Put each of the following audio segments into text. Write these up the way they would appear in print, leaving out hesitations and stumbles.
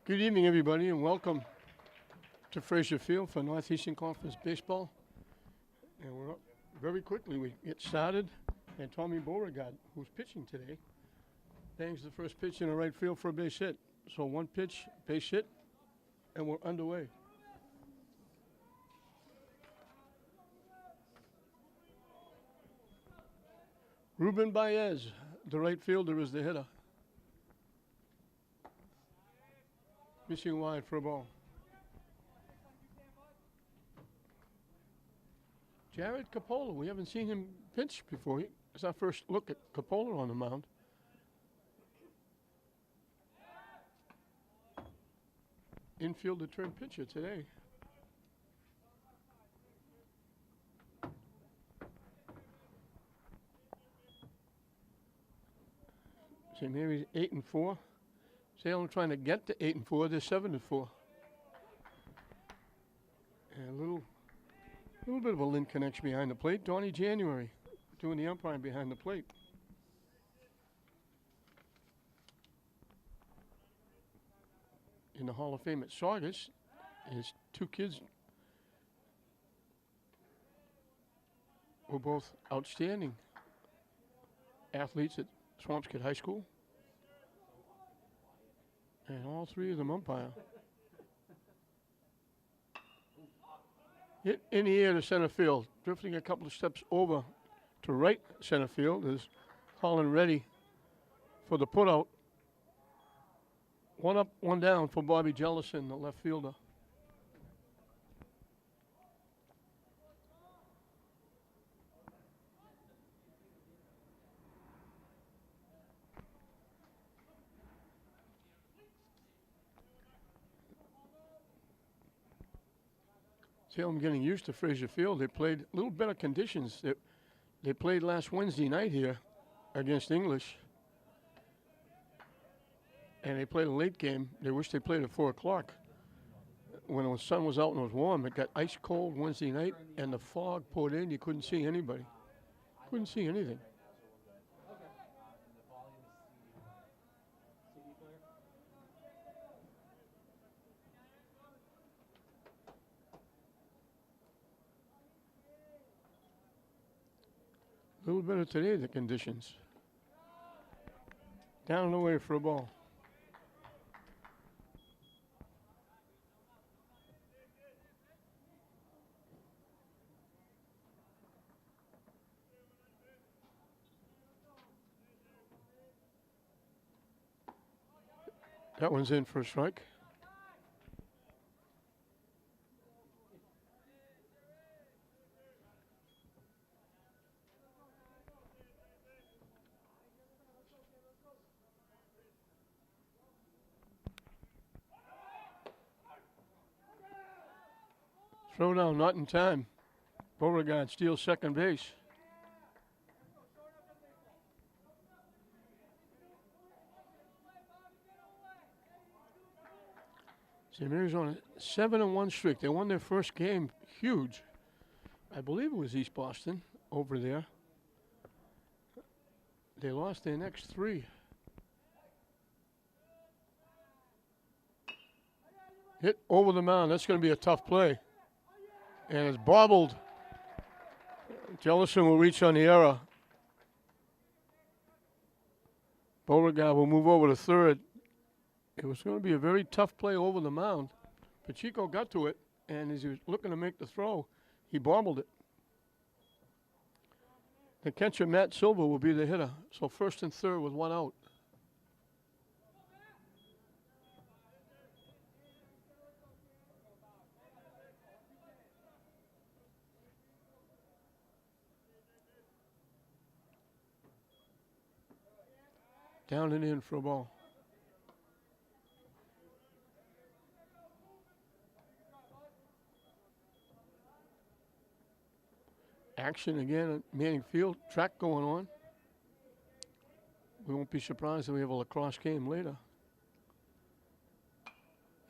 Good evening, everybody, and welcome to Fraser Field for Northeastern Conference Baseball. And we're up very quickly. We get started, and Tommy Beauregard, who's pitching today, bangs the first pitch in the right field for a base hit. So one pitch, base hit, and we're underway. Ruben Baez, the right fielder, is the hitter. Missing wide for a ball. Jared Capola, we haven't seen him pitch before. It's our first look at Capola on the mound. Infielder turned pitcher today. St. Mary's 8-4. Salem trying to get to 8-4. They're 7-4. And a little bit of a link connection behind the plate. Donnie January doing the umpiring behind the plate. In the Hall of Fame at Saugus, his two kids were both outstanding athletes at Swampscott High School. And all three of them umpire. Hit in the air to center field. Drifting a couple of steps over to right center field is Holland ready for the putout. One up, one down for Bobby Jellison, the left fielder. Salem getting used to Fraser Field. They played a little better conditions. They played last Wednesday night here against English. And they played a late game. They wish they played at 4 o'clock. When the sun was out and it was warm, it got ice cold Wednesday night, and the fog poured in. You couldn't see anybody. Couldn't see anything. A little better today, the conditions. Down and away for a ball. That one's in for a strike. Throw down, not in time. Beauregard steals second base. St. Mary's on a 7-1 streak. They won their first game huge. I believe it was East Boston over there. They lost their next three. Hit over the mound. That's going to be a tough play. And it's bobbled. Jellison will reach on the error. Beauregard will move over to third. It was going to be a very tough play over the mound. Pacheco got to it, and as he was looking to make the throw, he bobbled it. The catcher, Matt Silva, will be the hitter. So first and third with one out. Down and in for a ball. Action again at Manning Field. Track going on. We won't be surprised if we have a lacrosse game later.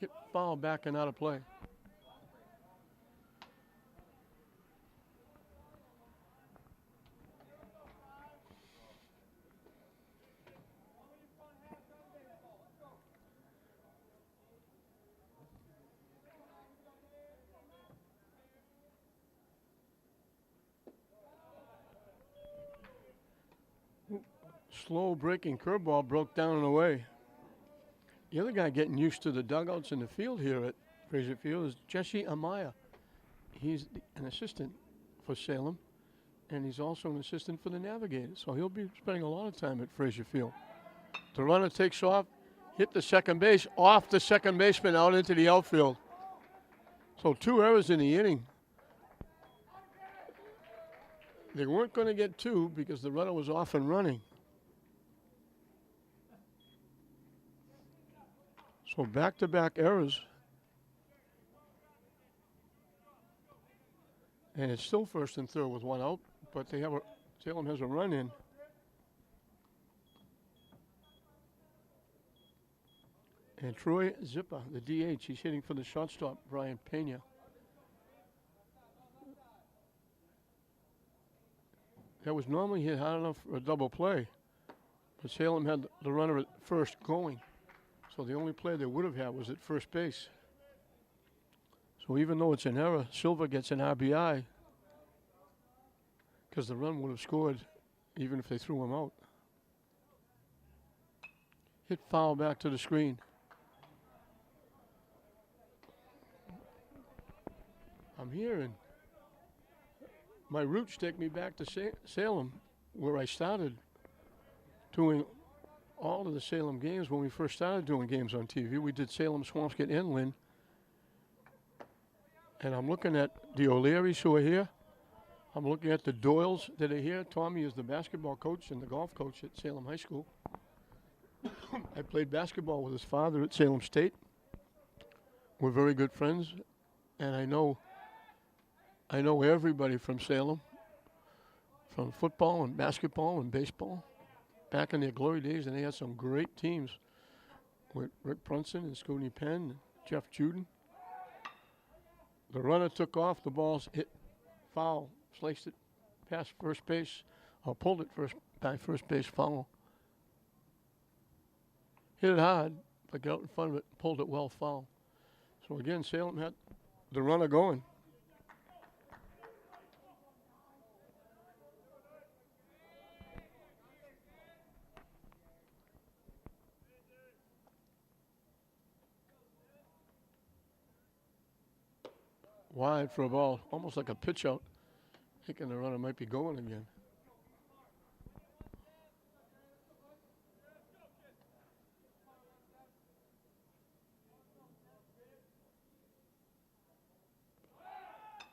Hit foul back and out of play. slow breaking curveball broke down and away. The other guy getting used to the dugouts in the field here at Fraser Field is Jesse Amaya. He's an assistant for Salem, and he's also an assistant for the Navigators. So he'll be spending a lot of time at Fraser Field. The runner takes off, hit the second base, off the second baseman out into the outfield. So 2 errors in the inning. They weren't going to get 2 because the runner was off and running. So back-to-back errors. And it's still first and third with 1 out, but Salem has a run in. And Troy Zippa, the DH, he's hitting for the shortstop, Brian Pena. That was normally hit hard enough for a double play, but Salem had the runner at first going. So the only play they would have had was at first base. So even though it's an error, Silva gets an RBI because the run would have scored even if they threw him out. Hit foul back to the screen. I'm here, and my roots take me back to Salem, where I started doing all of the Salem games when we first started doing games on TV. We did Salem, Swampscott, and Lynn. And I'm looking at the O'Learys who are here. I'm looking at the Doyles that are here. Tommy is the basketball coach and the golf coach at Salem High School. I played basketball with his father at Salem State. We're very good friends, and I know everybody from Salem, from football and basketball and baseball. Back in their glory days, and they had some great teams with Rick Brunson and Scooney Penn and Jeff Juden. The runner took off, the ball's hit foul, sliced it past first base, or pulled it by first base foul. Hit it hard, but got out in front of it, pulled it well foul. So again, Salem had the runner going. Wide for a ball, almost like a pitch out. Thinking the runner might be going again.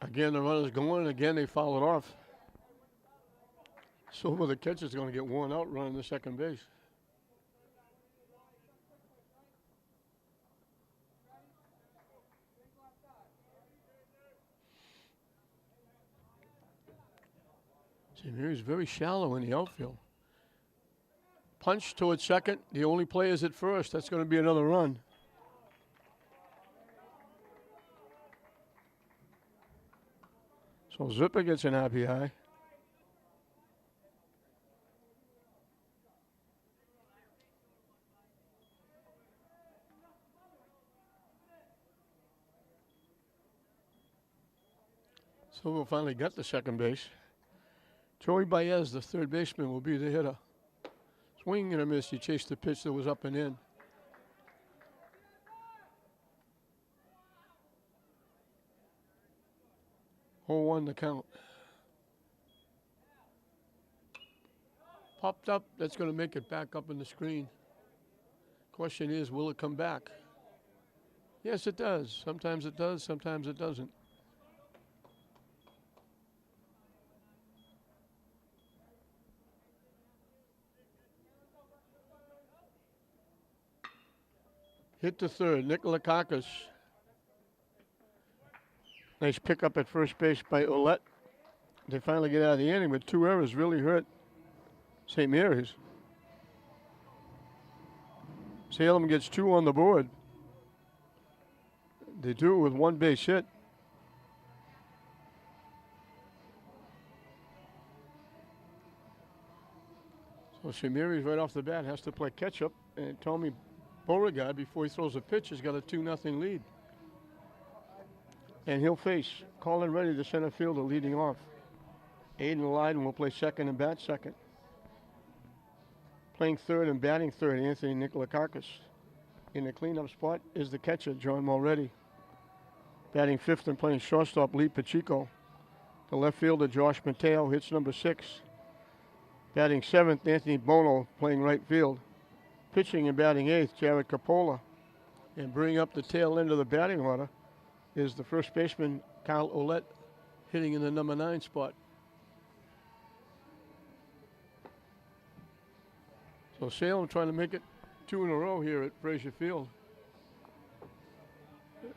Again, the runner's going, again they foul it off. So the catcher's going to get worn out running the second base. St. Mary's very shallow in the outfield. Punch towards second. The only play is at first. That's going to be another run. So Zipper gets an RBI. Silva finally got the second base. Joey Baez, the third baseman, will be the hitter. Swing and a miss. He chased the pitch that was up and in. Oh, 1 the count. Popped up. That's going to make it back up in the screen. Question is, will it come back? Yes, it does. Sometimes it does. Sometimes it doesn't. Hit to third, Nicola Kakis. Nice pickup at first base by Ouellette. They finally get out of the inning, but 2 errors really hurt St. Mary's. Salem gets 2 on the board. They do it with 1 base hit. So St. Mary's right off the bat has to play catch up, and Tommy Beauregard, before he throws a pitch, has got a 2-0 lead. And he'll face Colin Reddy, the center fielder, leading off. Aiden Lydon will play second and bat second. Playing third and batting third, Anthony Nikolakakis. In the cleanup spot is the catcher, John Mulready. Batting fifth and playing shortstop, Lee Pacheco. The left fielder, Josh Mateo, hits number 6. Batting seventh, Anthony Bono, playing right field. Pitching and batting eighth, Jared Capola. And bringing up the tail end of the batting order is the first baseman, Kyle Ouellette, hitting in the number 9 spot. So Salem trying to make it 2 in a row here at Frazier Field.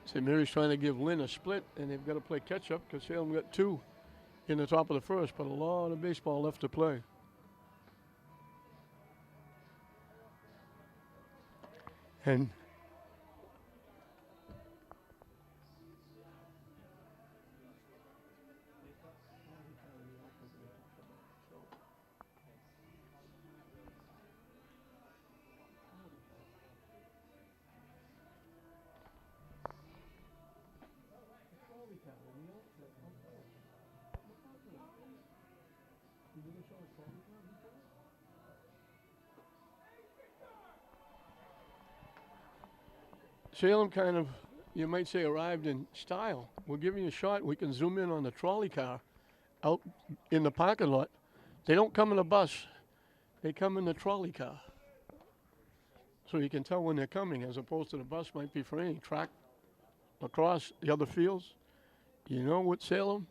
St. Mary's trying to give Lynn a split, and they've got to play catch-up because Salem got 2 in the top of the first, but a lot of baseball left to play. And Salem kind of, you might say, arrived in style. We're giving you a shot. We can zoom in on the trolley car out in the parking lot. They don't come in a bus. They come in the trolley car. So you can tell when they're coming, as opposed to the bus might be for any track across the other fields. You know, with Salem,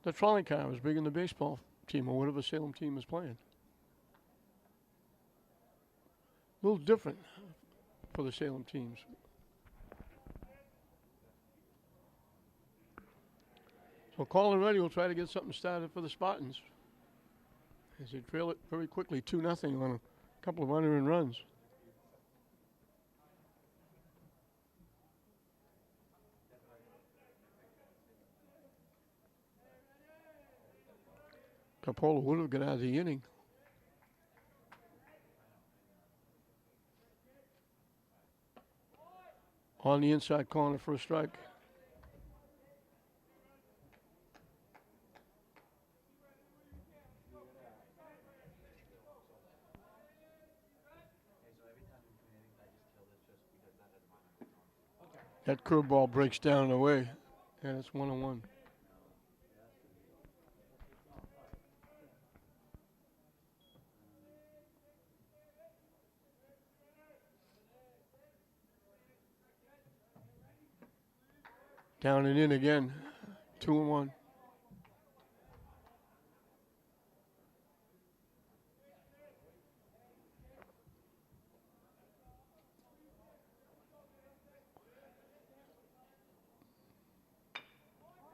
the trolley car is bringing the baseball team or whatever Salem team is playing. A little different for the Salem teams. So Colin Reddy will try to get something started for the Spartans as they trail it very quickly, 2-0 on a couple of unearned runs. Capola would have got out of the inning. On the inside corner for a strike. That curveball breaks down and away, and it's 1-1. Down and in again, 2-1.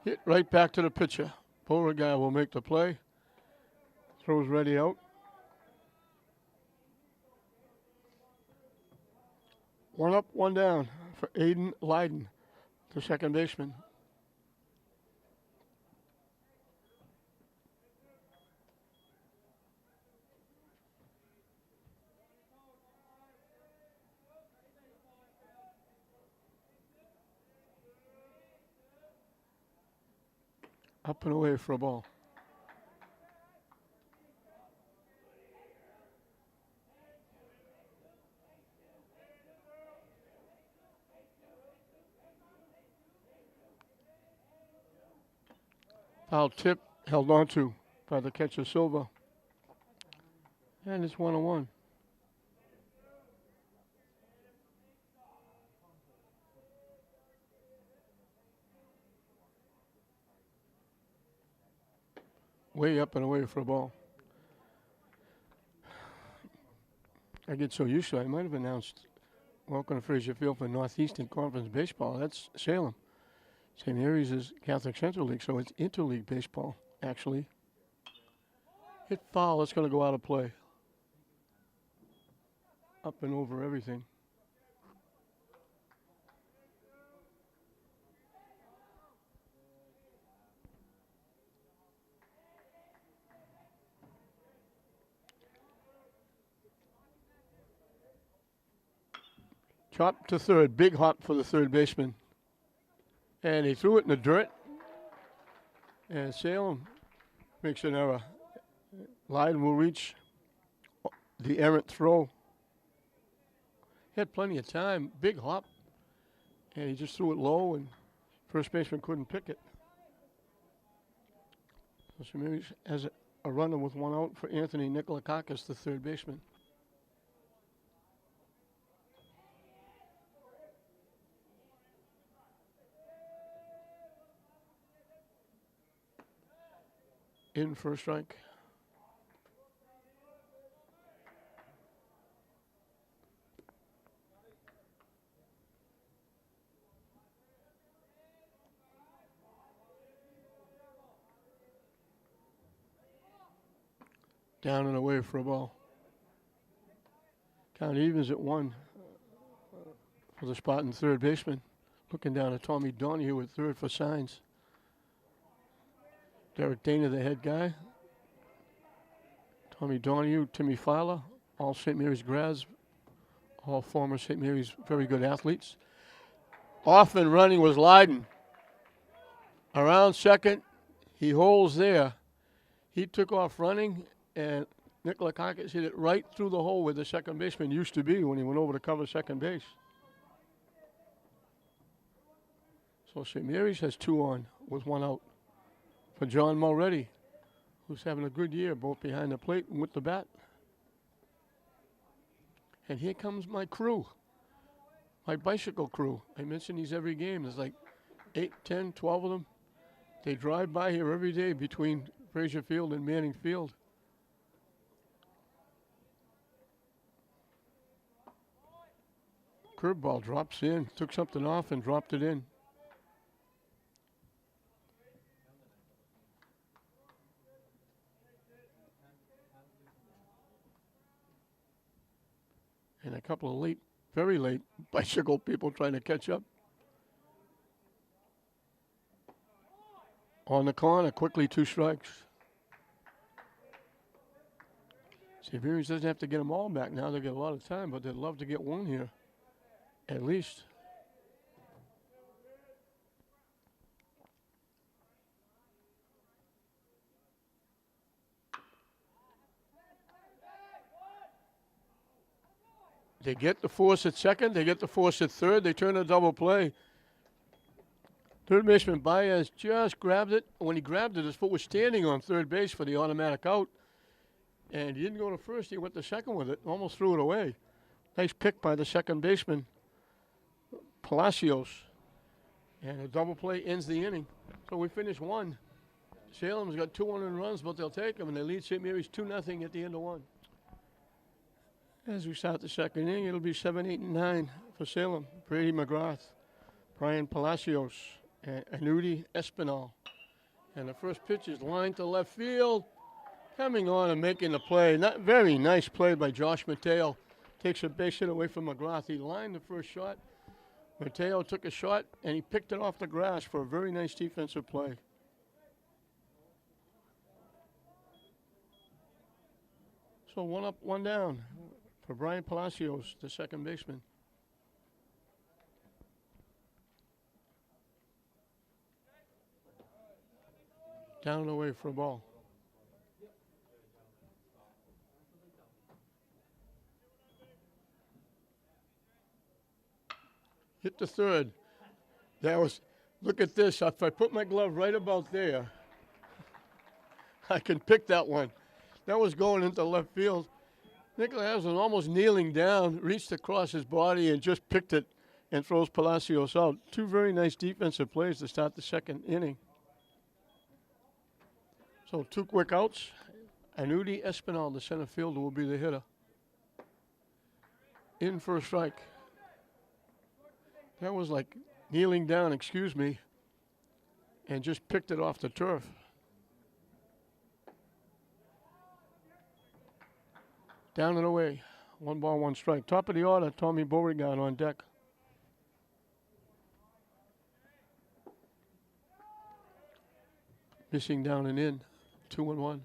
Hit right back to the pitcher. Beauregard will make the play. Throws Ready out. 1 up, 1 down for Aiden Leiden, the second baseman. Up and away for a ball. Foul tip held on to by the catcher Silva. And it's 1-1. Way up and away for a ball. I get so used to it, I might have announced welcome to Frazier Field for Northeastern Conference Baseball. That's Salem. St. Mary's is Catholic Central League, so it's interleague baseball, actually. Hit foul, it's going to go out of play. Up and over everything. Chop to third, big hop for the third baseman. And he threw it in the dirt. And Salem makes an error. Leiden will reach the errant throw. He had plenty of time, big hop, and he just threw it low, and first baseman couldn't pick it. So St. Mary's has a runner with one out for Anthony Nikolakakis, the third baseman. In for a strike. Down and away for a ball. Count evens at 1 for the spot in third baseman. Looking down at Tommy Donahue at third for signs. Derek Dana, the head guy. Tommy Donahue, Timmy Filer, all St. Mary's grads, all former St. Mary's very good athletes. Off and running was Leiden. Around second, he holds there. He took off running, and Nikolakakis hit it right through the hole where the second baseman used to be when he went over to cover second base. So St. Mary's has 2 on with 1 out for John Mulready, who's having a good year both behind the plate and with the bat. And here comes my crew, my bicycle crew. I mention these every game. There's like 8, 10, 12 of them. They drive by here every day between Frazier Field and Manning Field. Curveball drops in, took something off and dropped it in. And a couple of late, very late bicycle people trying to catch up. On the corner, quickly 2 strikes. St. Mary's doesn't have to get them all back now. They get a lot of time, but they'd love to get 1 here, at least. They get the force at second. They get the force at third. They turn a double play. Third baseman Baez just grabbed it. When he grabbed it, his foot was standing on third base for the automatic out. And he didn't go to first. He went to second with it. Almost threw it away. Nice pick by the second baseman, Palacios. And a double play ends the inning. So we finish 1. Salem's got 200 runs, but they'll take them. And they lead St. Mary's 2-0 at the end of 1. As we start the second inning, it'll be 7, 8, and 9 for Salem. Brady McGrath, Brian Palacios, and Anudi Espinal. And the first pitch is lined to left field. Coming on and making the play. Not very nice play by Josh Mateo. Takes a base hit away from McGrath. He lined the first shot. Mateo took a shot, and he picked it off the grass for a very nice defensive play. So 1 up, 1 down for Brian Palacios, the second baseman. Down and away for a ball. Hit the third. That was, look at this. If I put my glove right about there, I can pick that one. That was going into left field. Nicholas was almost kneeling down, reached across his body and just picked it and throws Palacios out. 2 very nice defensive plays to start the second inning. So 2 quick outs. Anudi Espinal, the center fielder, will be the hitter. In for a strike. That was like kneeling down, excuse me, and just picked it off the turf. Down and away. 1 ball, 1 strike. Top of the order, Tommy Beauregard on deck. Missing down and in. 2-1.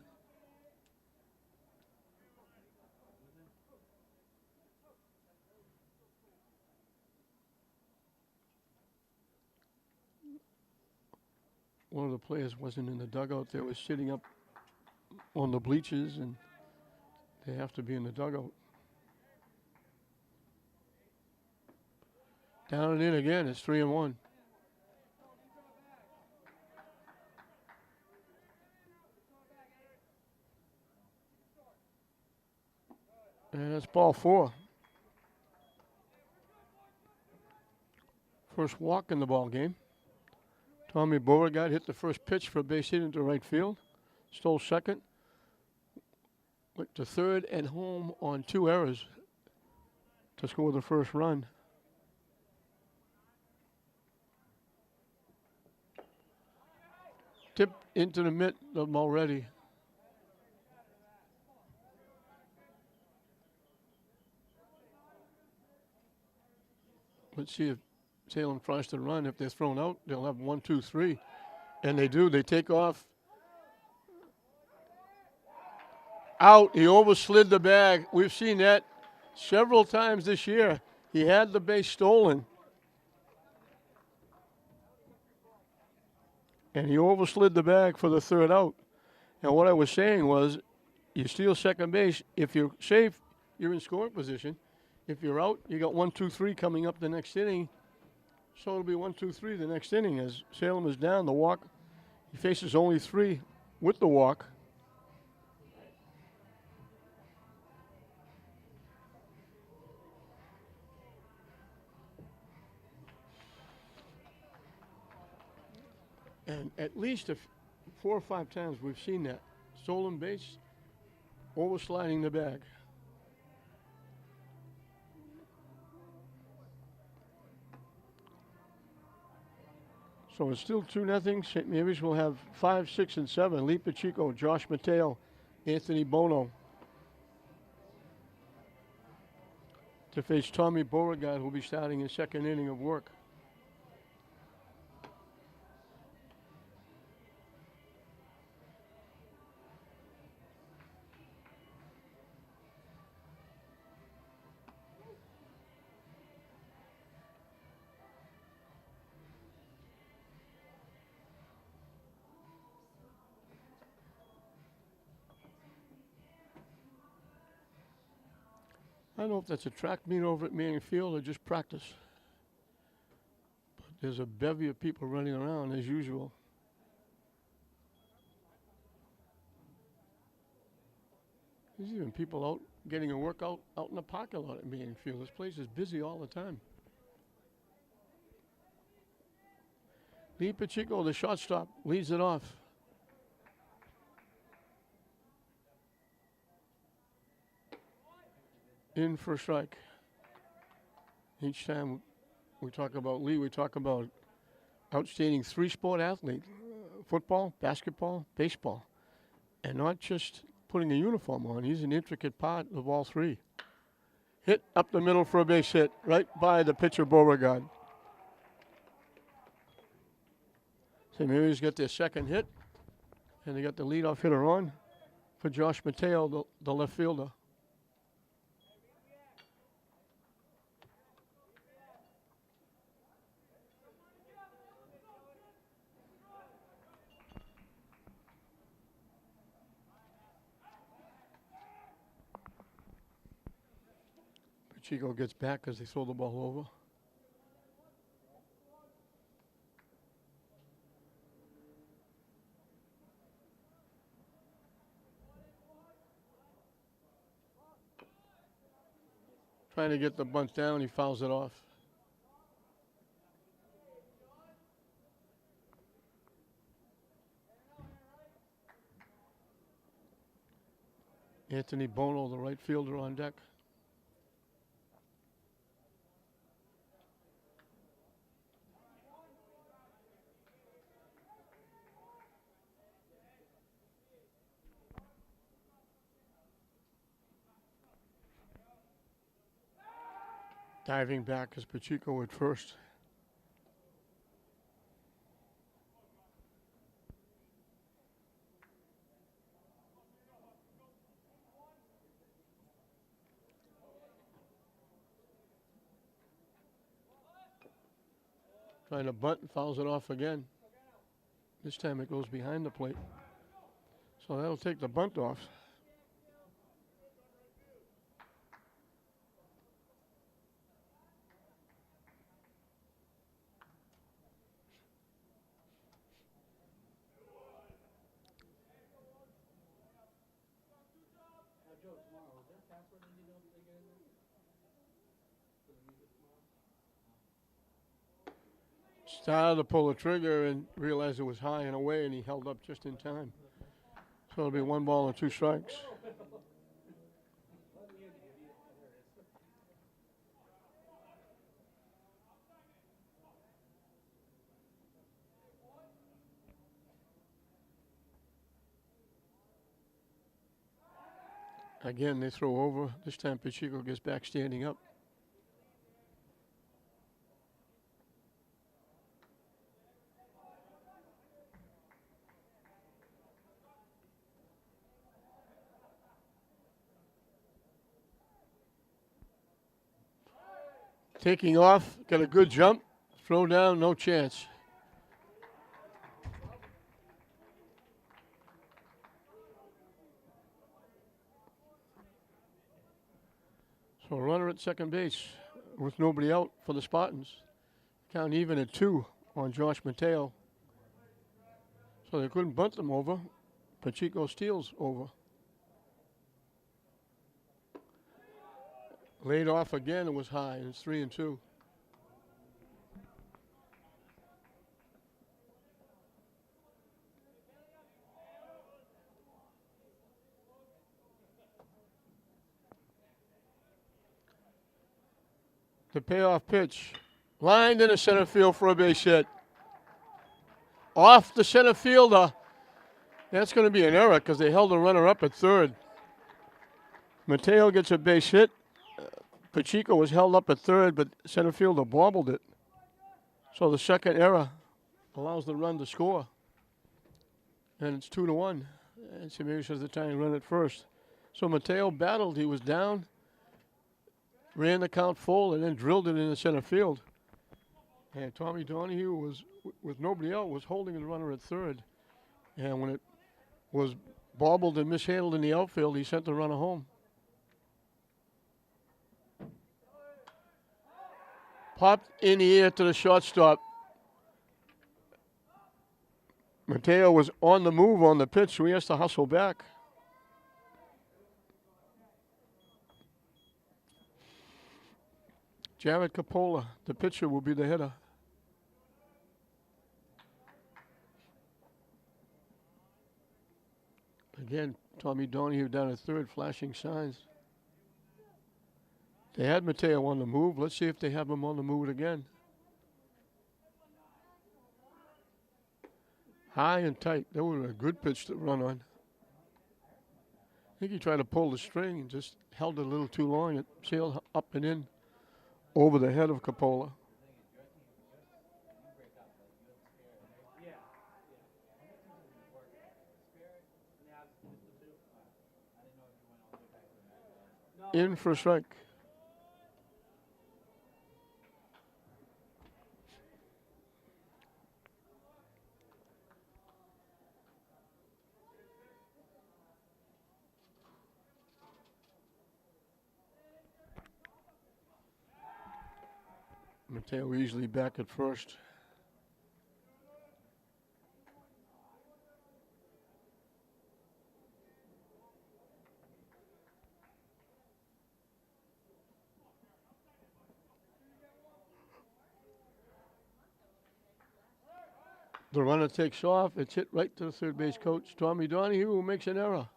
One of the players wasn't in the dugout. They were sitting up on the bleachers, and They have to be in the dugout. Down and in again. It's 3-1. And that's ball 4. First walk in the ball game. Tommy Beauregard hit the first pitch for a base hit into right field. Stole second. Went to third and home on 2 errors to score the first run. Tip into the mitt of Mulready. Let's see if Salem tries to run. If they're thrown out, they'll have 1, 2, 3. And they do. They take off. Out. He overslid the bag. We've seen that several times this year. He had the base stolen. And he overslid the bag for the third out. And what I was saying was, you steal second base. If you're safe, you're in scoring position. If you're out, you got 1, 2, 3 coming up the next inning. So it'll be 1, 2, 3 the next inning as Salem is down. The walk, he faces only 3 with the walk. And at least 4 or 5 times we've seen that. Stolen base, oversliding the bag. So it's still 2-0. St. Mary's will have 5, 6, and 7. Lee Pacheco, Josh Mateo, Anthony Bono. To face Tommy Beauregard, who will be starting his second inning of work. I don't know if that's a track meet over at Manning Field or just practice. But there's a bevy of people running around as usual. There's even people out getting a workout out in the parking lot at Manning Field. This place is busy all the time. Lee Pacheco, the shortstop, leads it off. In for a strike. Each time we talk about Lee, we talk about outstanding 3-sport athlete. Football, basketball, baseball. And not just putting a uniform on. He's an intricate part of all 3. Hit up the middle for a base hit, right by the pitcher Beauregard. St. Mary's got their second hit, and they got the leadoff hitter on for Josh Mateo, the left fielder. Pacheco gets back as they throw the ball over. Trying to get the bunt down, he fouls it off. Anthony Bono, the right fielder, on deck. Diving back is Pacheco at first. Trying to bunt and fouls it off again. This time it goes behind the plate. So that'll take the bunt off. Started to pull the trigger and realized it was high and away, and he held up just in time. So it'll be 1 ball and 2 strikes. Again, they throw over. This time Pacheco gets back standing up. Taking off, got a good jump. Throw down, no chance. So a runner at second base with nobody out for the Spartans. Count even at 2 on Josh Mateo. So they couldn't bunt them over. Pacheco steals over. Laid off again, it was high, and it's 3-2. The payoff pitch. Lined into center field for a base hit. Off the center fielder. That's going to be an error because they held the runner up at third. Mateo gets a base hit. Pacheco was held up at third, but center fielder bobbled it. So the second error allows the run to score. And it's 2-1. And SMHS has the tying run at first. So Mateo battled. He was down, ran the count full, and then drilled it in the center field. And Tommy Donahue was, with nobody out, was holding the runner at third. And when it was bobbled and mishandled in the outfield, he sent the runner home. Popped in the air to the shortstop. Mateo was on the move on the pitch, so he has to hustle back. Jared Coppola, the pitcher, will be the hitter. Again, Tommy Donahue down at third, flashing signs. They had Mateo on the move. Let's see if they have him on the move again. High and tight. That was a good pitch to run on. I think he tried to pull the string and just held it a little too long. It sailed up and in over the head of Coppola. In for a strike. Mateo easily back at first. The runner takes off. It's hit right to the third base coach, Tommy Donahue, who makes an error.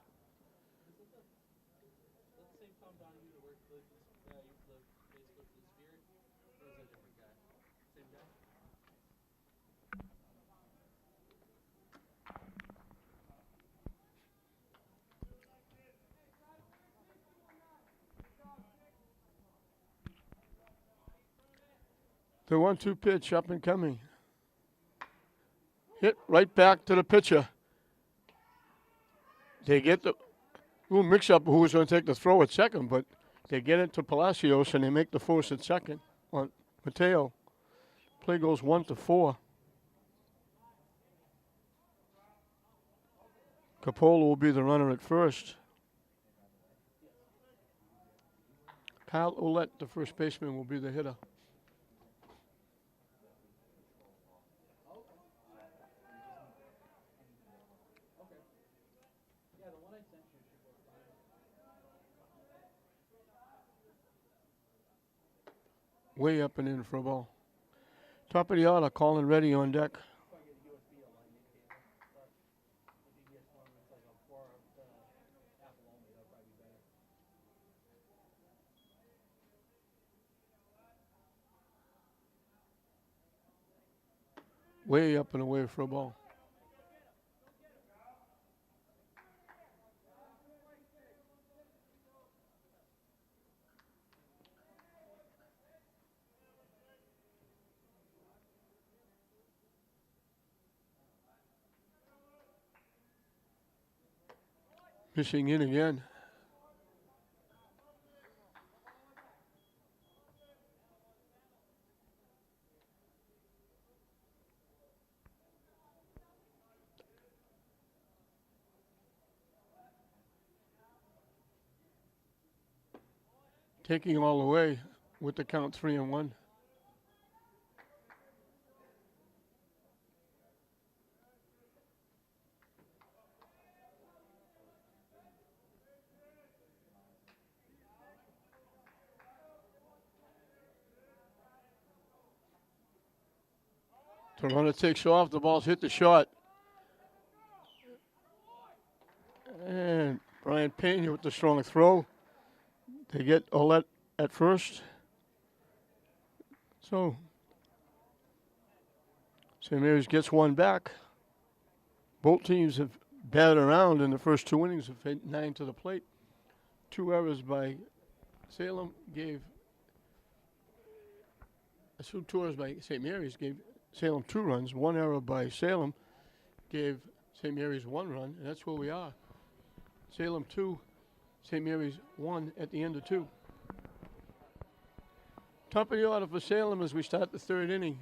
The 1-2 pitch up and coming. Hit right back to the pitcher. They get the little mix-up who was going to take the throw at second, but they get it to Palacios and they make the force at second on Mateo. Play goes 1-4. Coppola will be the runner at first. Kyle Ouellette, the first baseman, will be the hitter. way up and in for a ball. Top of the order, Colin Reddy on deck. Way up and away for a ball. Missing in again. Taking all the way with the count 3-1. The runner takes off. The ball's hit the shot. And Brian Pena with the strong throw. They get Olet at first. So St. Mary's gets one back. Both teams have batted around in the first 2 innings, have hit 9 to the plate. 2 errors by Salem gave 2 errors by St. Mary's gave Salem 2 runs. 1 error by Salem gave St. Mary's 1 run, and that's where we are. Salem 2, St. Mary's 1 at the end of 2. Top of the order for Salem as we start the 3rd inning.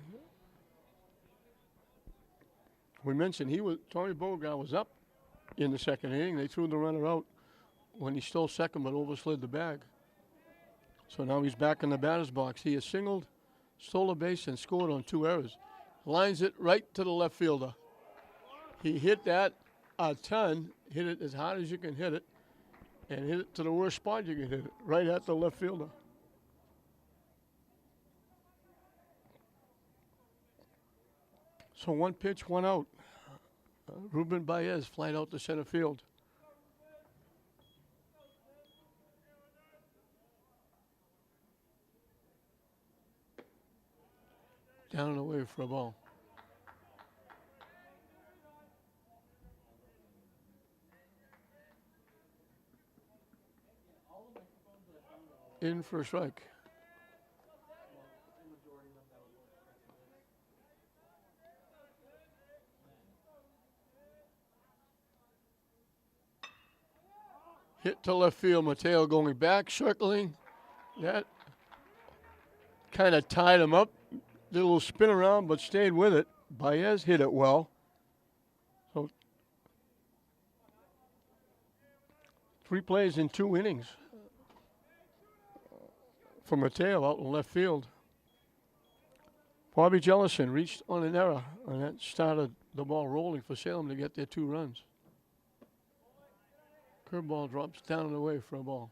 We mentioned Tommy Beauregard was up in the 2nd inning. They threw the runner out when he stole second but overslid the bag. So now he's back in the batter's box. He has singled, stole a base, and scored on 2 errors. Lines it right to the left fielder. He hit that a ton, hit it as hard as you can hit it, and hit it to the worst spot you can hit it, right at the left fielder. So 1 pitch, 1 out. Ruben Baez flying out to center field. Down and away for a ball. In for a strike. Hit to left field. Mateo going back, circling. That kind of tied him up. Did a little spin around, but stayed with it. Baez hit it well. So 3 plays in 2 innings for Mateo out in left field. Bobby Jellison reached on an error, and that started the ball rolling for Salem to get their 2 runs. Curveball drops down and away for a ball.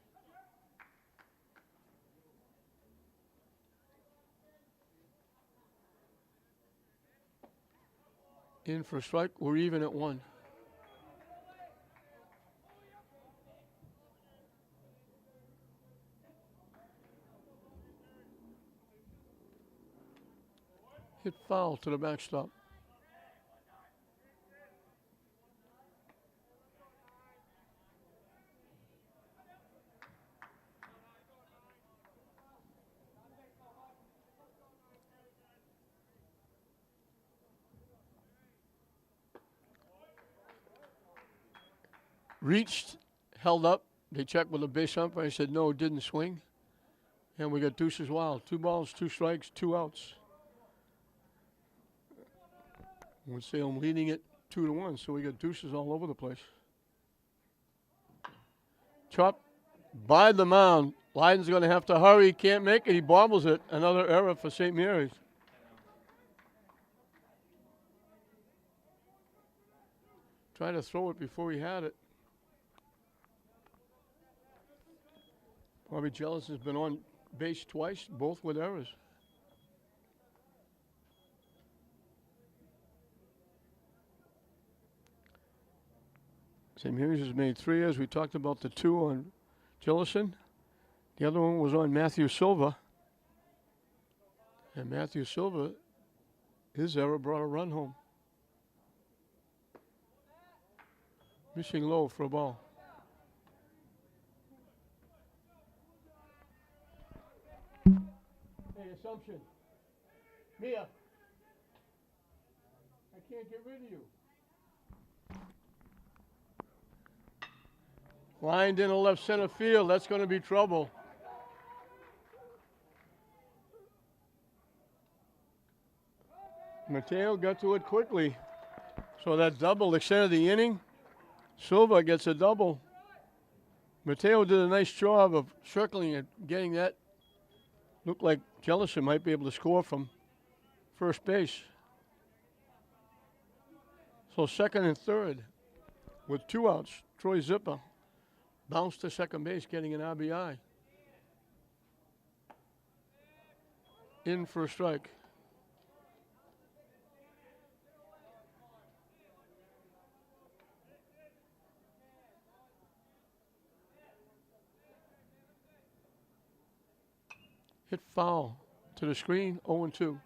In for a strike. We're even at 1. Hit foul to the backstop. Reached, held up. They checked with the base umpire. He said, no, it didn't swing. And we got deuces wild. 2 balls, 2 strikes, 2 outs. With Salem leading it 2-1, so we got deuces all over the place. Chop by the mound. Lyden's going to have to hurry. He can't make it. He bobbles it. Another error for St. Mary's. Tried to throw it before he had it. Bobby Jellis has been on base twice, both with errors. St. Mary's has made 3 errors. We talked about the 2 on Jillison. The other one was on Matthew Silva. And Matthew Silva, his error brought a run home. Missing low for a ball. Hey, Assumption. Mia. I can't get rid of you. Lined in the left center field. That's going to be trouble. Mateo got to it quickly. So that double extended the inning. Silva gets a double. Mateo did a nice job of circling it, getting that. Looked like Jellison might be able to score from first base. So second and third with 2 outs. Troy Zipper bounced to second base, getting an RBI. In for a strike. Hit foul to the screen, 0-2.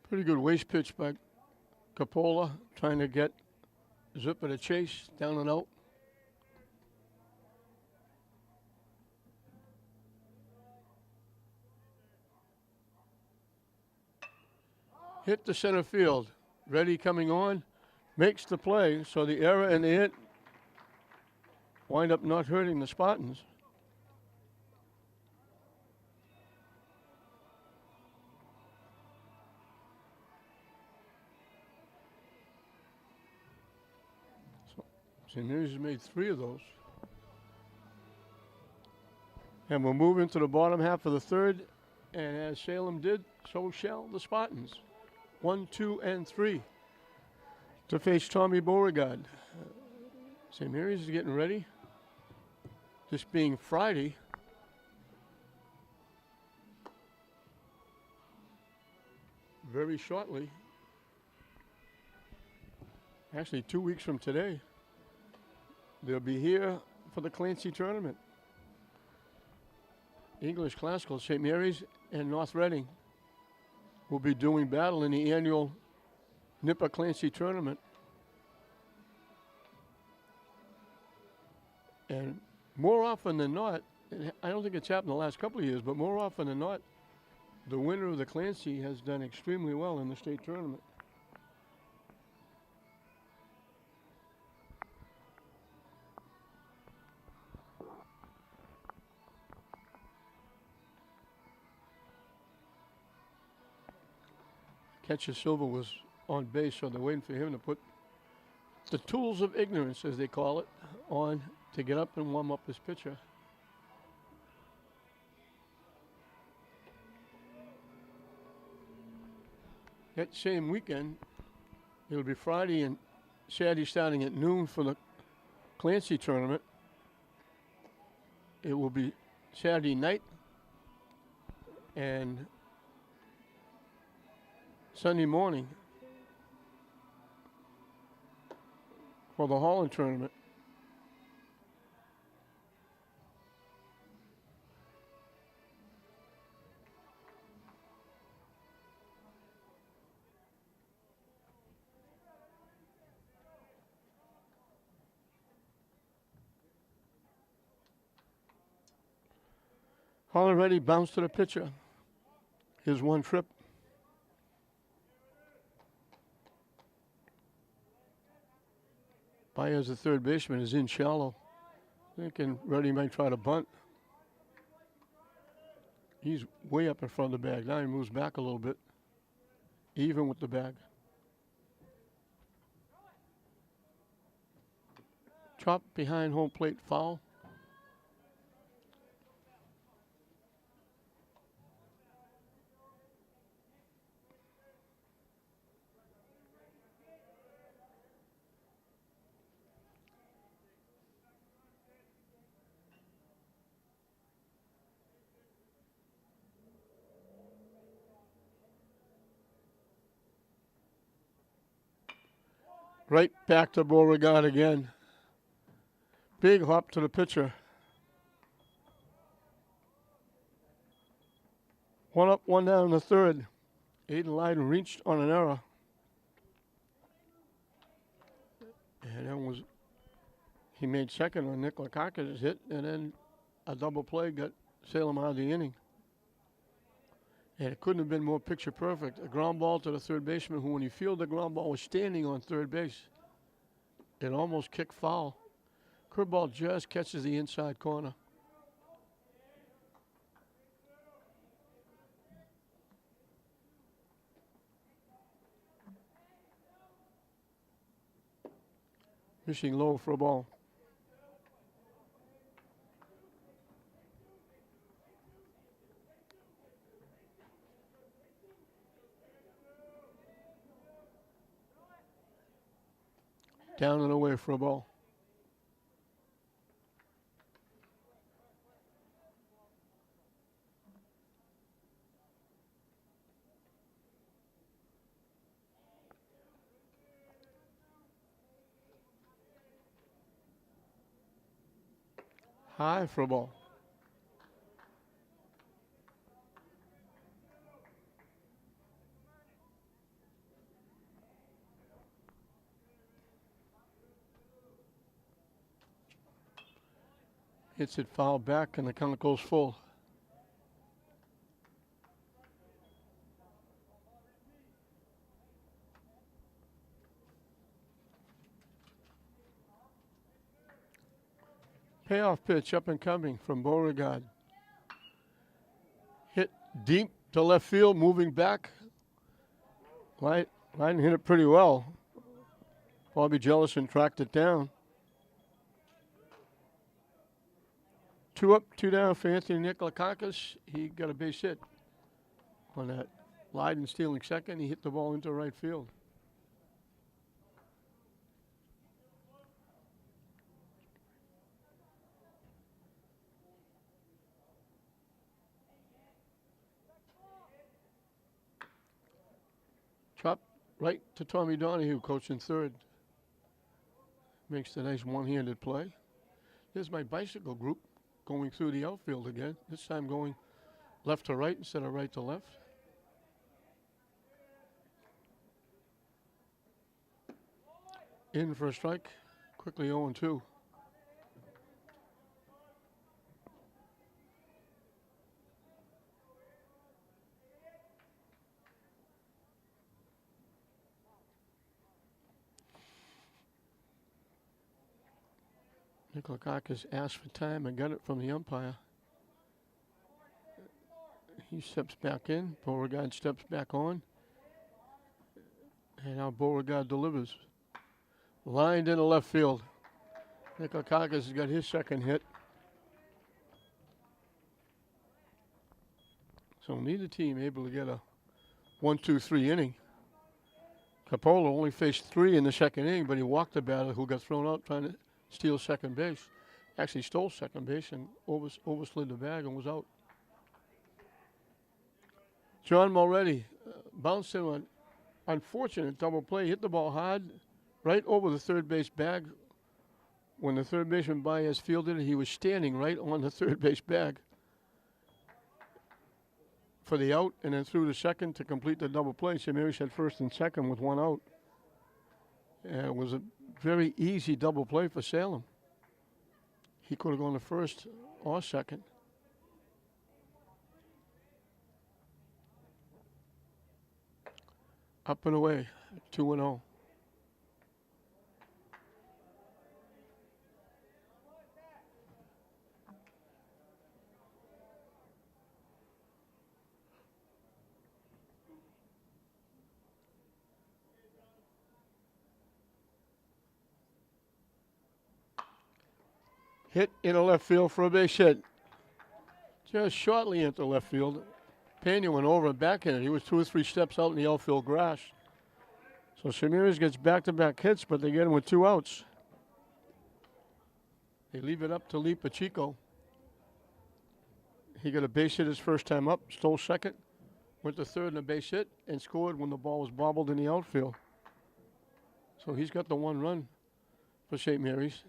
Pretty good waste pitch by Capola, trying to get Zipper to chase, down and out. Hit the center field. Reddy coming on, makes the play, so the error and the hit wind up not hurting the Spartans. So St. Mary's has made 3 of those. And we'll move into the bottom half of the third, and as Salem did, so shall the Spartans. 1, 2, and 3 to face Tommy Beauregard. St. Mary's is getting ready. This being Friday. Very shortly. Actually, 2 weeks from today. They'll be here for the Clancy tournament. English Classical, St. Mary's and North Reading will be doing battle in the annual Nipper Clancy tournament. And more often than not, I don't think it's happened the last couple of years, but more often than not, the winner of the Clancy has done extremely well in the state tournament. Catcher Silva was on base, so they're waiting for him to put the tools of ignorance, as they call it, on to get up and warm up his pitcher. That same weekend, it'll be Friday and Saturday starting at noon for the Clancy tournament. It will be Saturday night and Sunday morning for the Holland tournament. Holland ready, bounce to the pitcher. Here's one trip. Baez, the third baseman, is in shallow. Thinking Reddy might try to bunt. He's way up in front of the bag. Now he moves back a little bit, even with the bag. Chop behind home plate, foul. Right back to Beauregard again. Big hop to the pitcher. One up, one down in the third. Aiden Lyden reached on an error. And then he made second on Nick Lakakis' hit, and then a double play got Salem out of the inning. And it couldn't have been more picture perfect. A ground ball to the third baseman who, when he fielded the ground ball, was standing on third base. It almost kicked foul. Curveball just catches the inside corner. Missing low for a ball. Down and away for a ball. High for a ball. Hits it foul back, and the count goes full. Payoff pitch up and coming from Beauregard. Hit deep to left field, moving back. Lyden hit it pretty well. Bobby Jellison tracked it down. 2 up, 2 down for Anthony Nikolakakis. He got a base hit on that. Lyden stealing second. He hit the ball into right field. Drop right to Tommy Donahue, coaching third. Makes the nice one-handed play. There's my bicycle group going through the outfield again. This time going left to right instead of right to left. In for a strike. Quickly 0-2. Nikolakakis asked for time and got it from the umpire. He steps back in. Beauregard steps back on. And now Beauregard delivers. Lined into left field. Nikolakakis has got his second hit. So neither team able to get a 1-2-3 inning. Capola only faced 3 in the second inning, but he walked the batter who got thrown out trying to steal second base. Actually stole second base and overslid the bag and was out. John Mulready bounced in an unfortunate double play. Hit the ball hard right over the third base bag. When the third baseman Baez fielded it, he was standing right on the third base bag for the out, and then threw the second to complete the double play. Samiris had first and second with 1 out. And it was a very easy double play for Salem. He could have gone to first or second. Up and away, 2-0. Hit in the left field for a base hit. Just shortly into left field. Pena went over and back in it. He was 2 or 3 steps out in the outfield grass. So Samiris gets back-to-back hits, but they get him with 2 outs. They leave it up to Lee Pacheco. He got a base hit his first time up, stole second, went to third in a base hit, and scored when the ball was bobbled in the outfield. So he's got the 1 run for St. Mary's.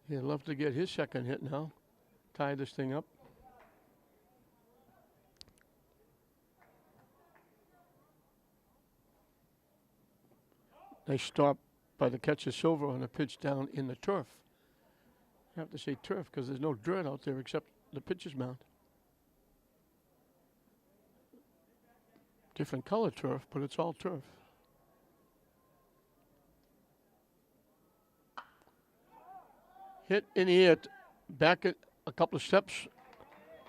He'd love to get his second hit now. Tie this thing up. Nice stop by the catcher Silver on a pitch down in the turf. I have to say turf because there's no dirt out there except the pitcher's mound. Different color turf, but it's all turf. Hit in the air, back it a couple of steps.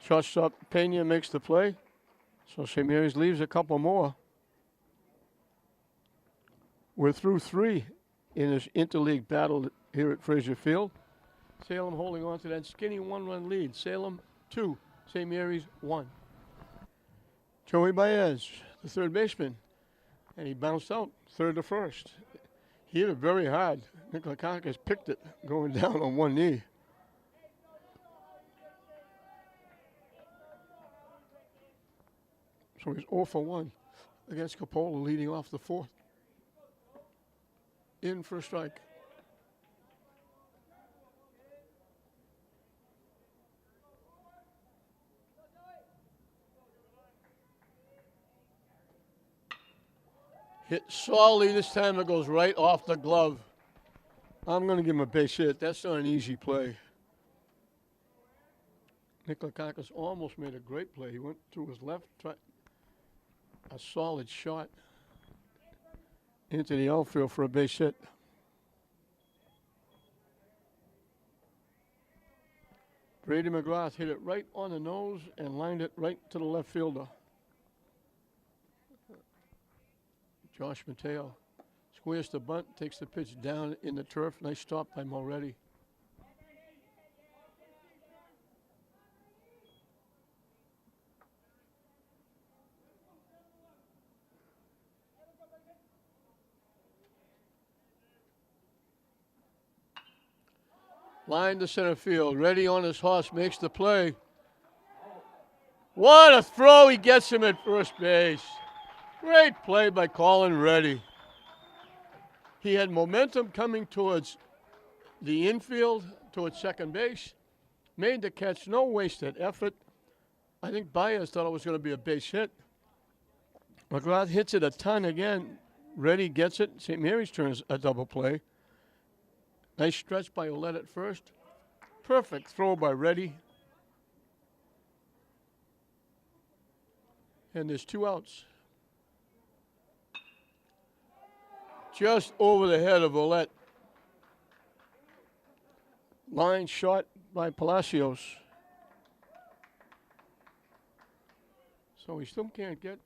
Shortstop Pena makes the play. So St. Mary's leaves a couple more. We're through 3 in this interleague battle here at Frazier Field. Salem holding on to that skinny 1-run lead. Salem 2, St. Mary's 1. Joey Baez, the third baseman, and he bounced out third to first. He hit it very hard. Nick Lakakis picked it going down on one knee. So he's 0 for 1 against Coppola, leading off the 4th. In for a strike. Hit solidly this time. It goes right off the glove. I'm going to give him a base hit. That's not an easy play. Nick Lakakis almost made a great play. He went to his left, tried a solid shot into the outfield for a base hit. Brady McGrath hit it right on the nose and lined it right to the left fielder. Josh Mateo squares the bunt, takes the pitch down in the turf. Nice stop by Moretti. Line to center field. Ready on his horse, makes the play. What a throw. He gets him at first base. Great play by Colin Reddy. He had momentum coming towards the infield, towards second base. Made the catch, no wasted effort. I think Baez thought it was going to be a base hit. McGrath hits it a ton again. Reddy gets it. St. Mary's turns a double play. Nice stretch by Ouellette at first. Perfect throw by Reddy. And there's 2 outs. Just over the head of Ouellette. Line shot by Palacios. So we still can't get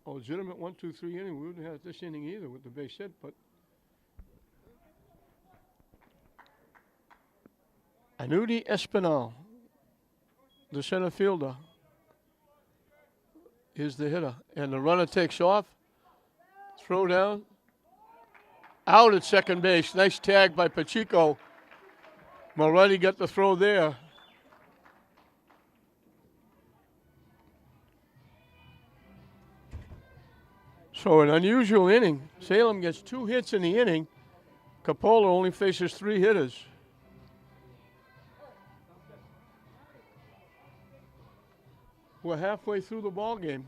a legitimate 1-2-3 inning. We wouldn't have this inning either with the base hit, but Anudi Espinal, the center fielder, is the hitter. And the runner takes off. Throw down. Out at second base. Nice tag by Pacheco. Moretti got the throw there. So an unusual inning. Salem gets 2 hits in the inning. Coppola only faces 3 hitters. We're halfway through the ball game.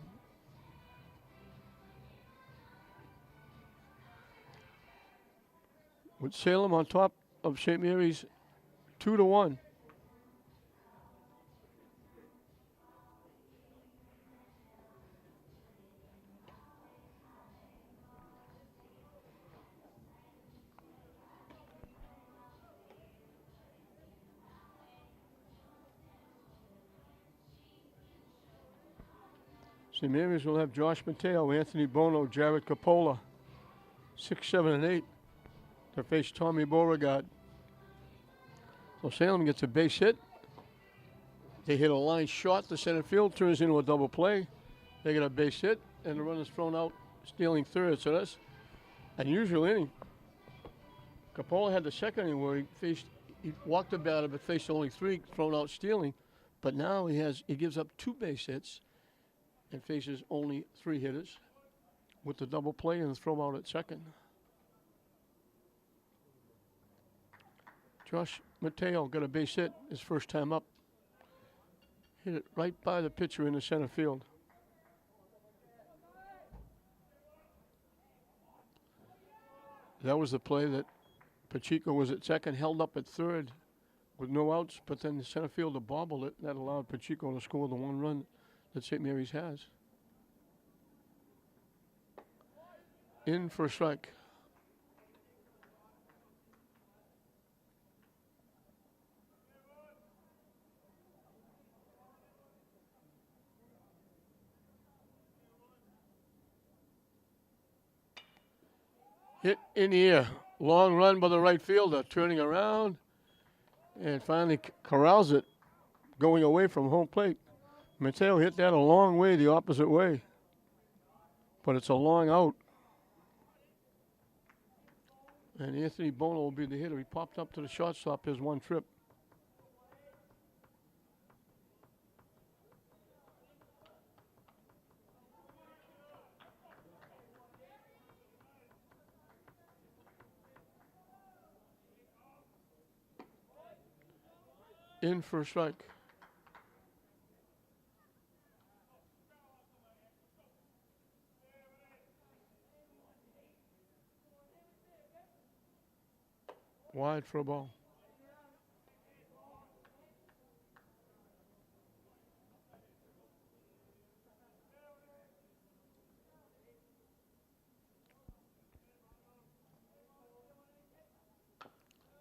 With Salem on top of St. Mary's 2-1. St. Mary's will have Josh Mateo, Anthony Bono, Jared Coppola, 6, 7, and 8 to face Tommy Beauregard. So Salem gets a base hit. They hit a line shot to center field, turns into a double play. They get a base hit, and the runner's thrown out, stealing third. So that's an unusual inning. Coppola had the second inning where he walked the batter, but faced only 3, thrown out stealing. But now he gives up 2 base hits and faces only 3 hitters with the double play and the throw out at second. Josh Mateo got a base hit his first time up. Hit it right by the pitcher in the center field. That was the play that Pacheco was at second, held up at third with no outs, but then the center fielder bobbled it. That allowed Pacheco to score the one run that St. Mary's has. In for a strike. Hit in the air. Long run by the right fielder, turning around and finally corrals it, going away from home plate. Mateo hit that a long way the opposite way, but it's a long out. And Anthony Bono will be the hitter. He popped up to the shortstop his one trip. In for a strike. Wide for a ball.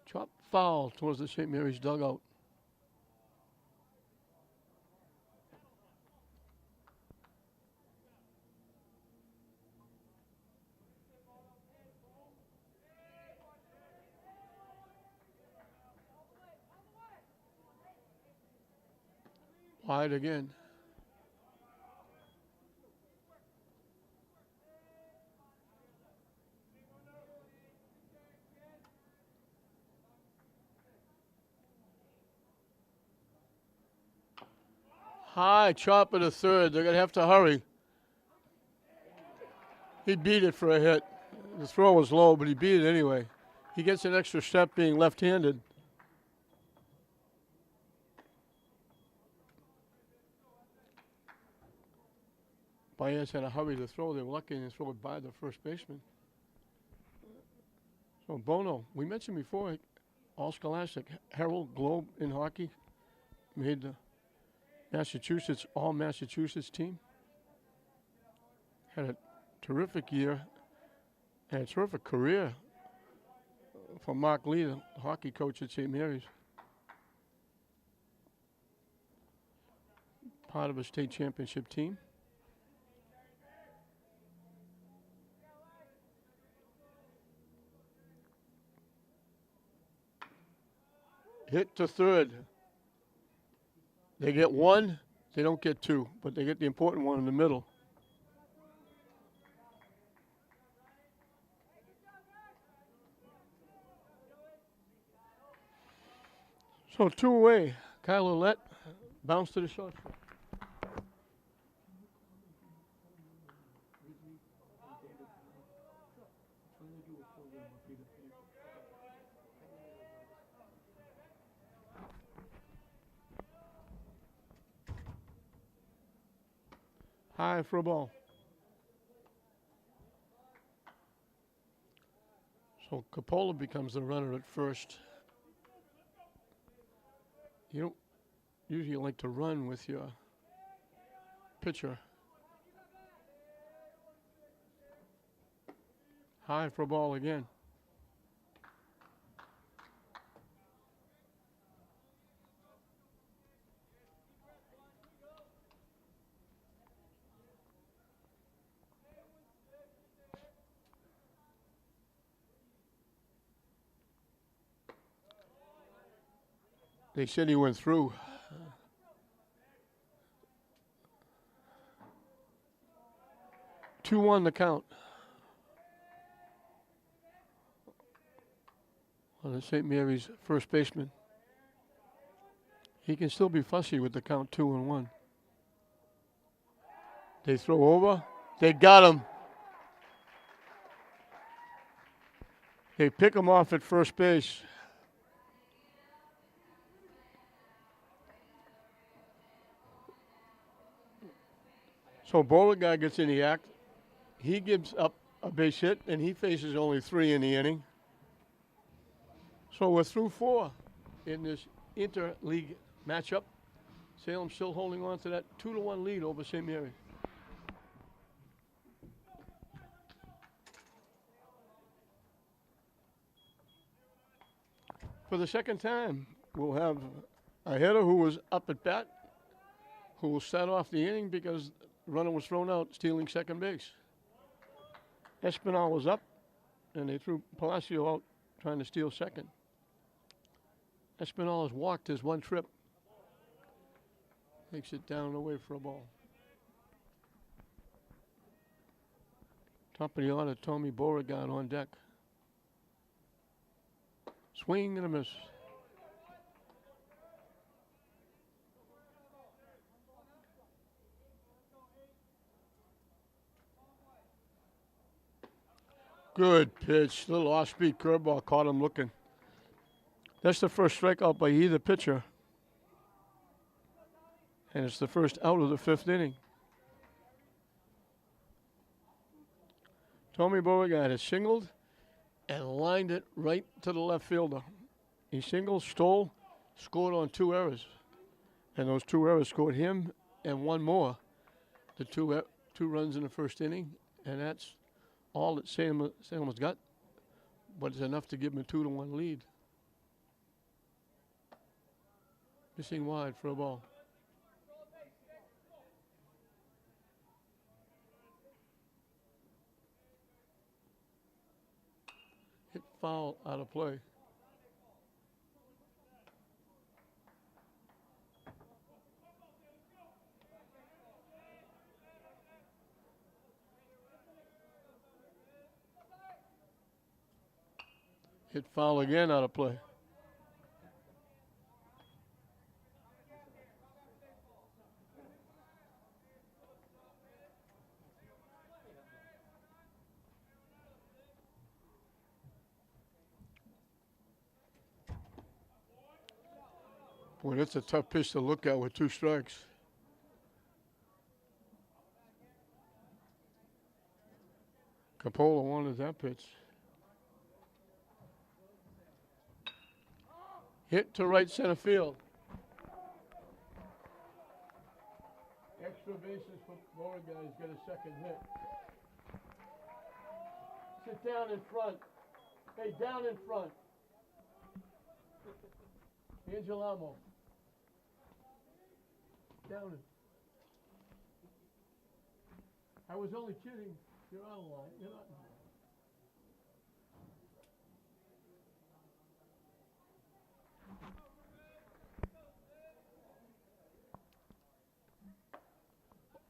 Chop foul towards the St. Mary's dugout. Wide again. High chop at the third. They're going to have to hurry. He beat it for a hit. The throw was low, but he beat it anyway. He gets an extra step being left-handed. Baez had to hurry the throw. They were lucky to throw it by the first baseman. So Bono, we mentioned before, all scholastic, Herald Globe in hockey, made the Massachusetts, all Massachusetts team. Had a terrific year and a terrific career for Mark Lee, the hockey coach at St. Mary's. Part of a state championship team. Hit to third. They get one, they don't get two, but they get the important one in the middle. So 2 away. Kyle Ouellette bounced to the shortstop. High for a ball. So Coppola becomes the runner at first. You don't usually like to run with your pitcher. High for a ball again. They said he went through. Two on the count. On the St. Mary's first baseman. He can still be fussy with the count 2-1. They throw over. They got him. They pick him off at first base. So Beauregard gets in the act. He gives up a base hit, and he faces only 3 in the inning. So we're through 4 in this inter-league matchup. Salem still holding on to that 2-1 lead over St. Mary's. For the second time, we'll have a hitter who was up at bat, who will start off the inning because the runner was thrown out, stealing second base. Espinal was up, and they threw Palacio out trying to steal second. Espinal has walked his 1 trip. Takes it down and away for a ball. Top of the order, Tommy Beauregard on deck. Swing and a miss. Good pitch. Little off-speed curveball caught him looking. That's the first strikeout by either pitcher. And it's the first out of the 5th inning. Tommy Beauregard has singled and lined it right to the left fielder. He singled, stole, scored on 2 errors. And those 2 errors scored him and 1 more. The 2 runs in the 1st inning. And that's all that Salem has got. But it's enough to give him a 2-1 lead. Missing wide for a ball. Hit foul out of play. Hit foul again out of play. Boy, that's a tough pitch to look at with 2 strikes. Capola wanted that pitch. Hit to right center field. Extra bases for Beauregard. He's got a second hit. Sit down in front. Hey, down in front. Angelamo. Down it. I was only kidding. You're out of line. You're not in line.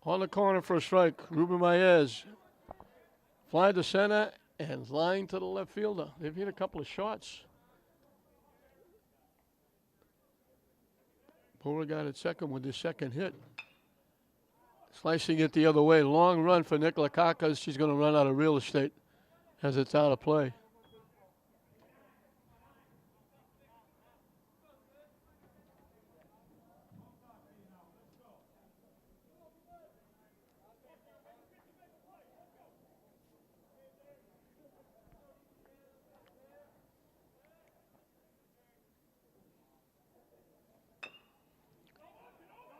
On the corner for a strike, Ruben Maez. Fly to center and line to the left fielder. They've hit a couple of shots. Beauregard at second with his second hit. Slicing it the other way. Long run for Nicola Kakas. She's going to run out of real estate as it's out of play.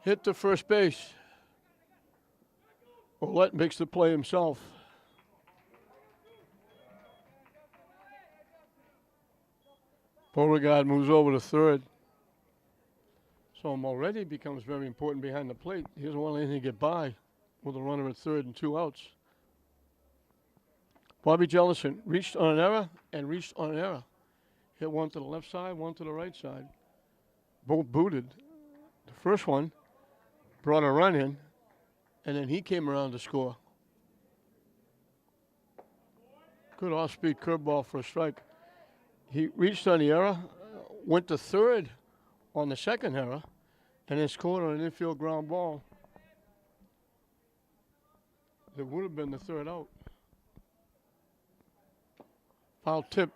Hit to first base. Ouellette makes the play himself. Beauregard moves over to third. So Moretti becomes very important behind the plate. He doesn't want anything to get by with a runner at third and 2 outs. Bobby Jellison reached on an error and reached on an error. Hit one to the left side, one to the right side. Both booted. The first one brought a run in, and then he came around to score. Good off-speed curveball for a strike. He reached on the error, went to third on the second error, and then scored on an infield ground ball. That would have been the 3rd out. Foul tip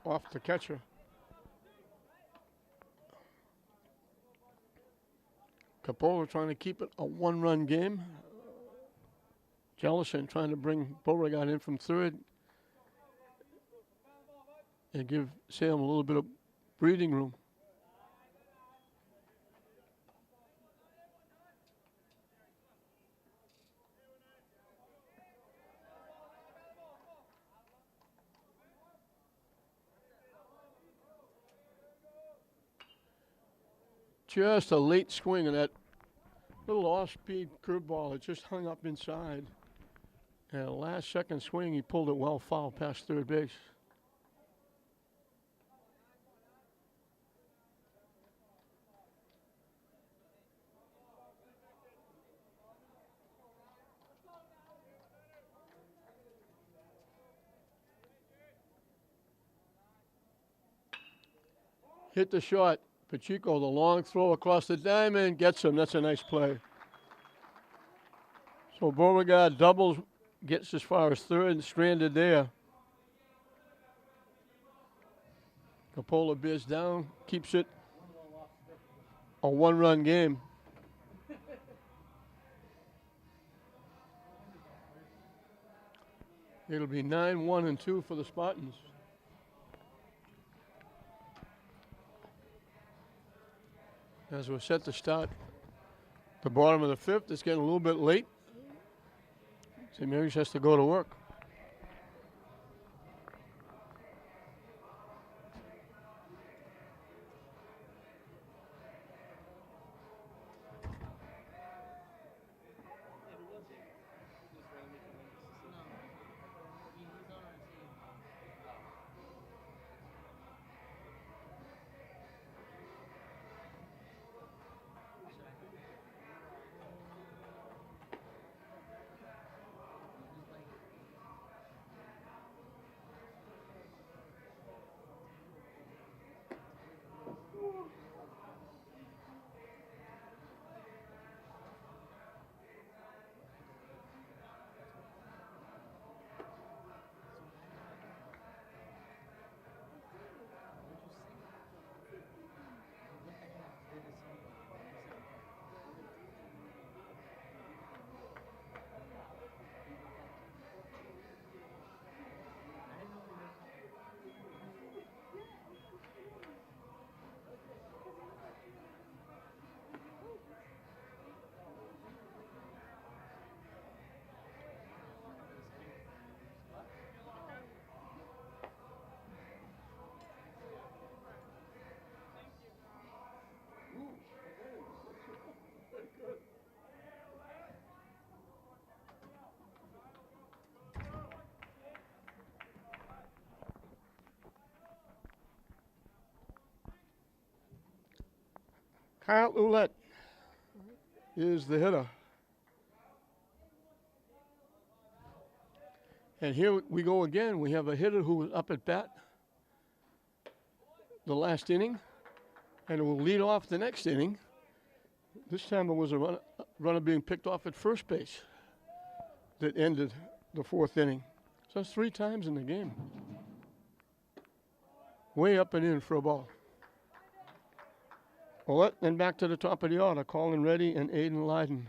off the catcher. Capola trying to keep it a 1-run game. Jellison trying to bring Beauregard in from third and give Salem a little bit of breathing room. Just a late swing of that little off-speed curveball. It just hung up inside. And last second swing, he pulled it well foul past third base. Hit the shot. Pacheco, the long throw across the diamond, gets him. That's a nice play. So Beauregard doubles, gets as far as third and stranded there. Coppola bears down, keeps it a one-run game. It'll be 9-1-2 for the Spartans. As we're set to start the bottom of the fifth, it's getting a little bit late. St. Mary's has to go to work. Kyle Ouellette is the hitter. And here we go again. We have a hitter who was up at bat the last inning and will lead off the next inning. This time it was a runner being picked off at first base that ended the fourth inning. So that's 3 times in the game. Way up and in for a ball. Ouellette then back to the top of the order. Colin Reddy and Aiden Lyden.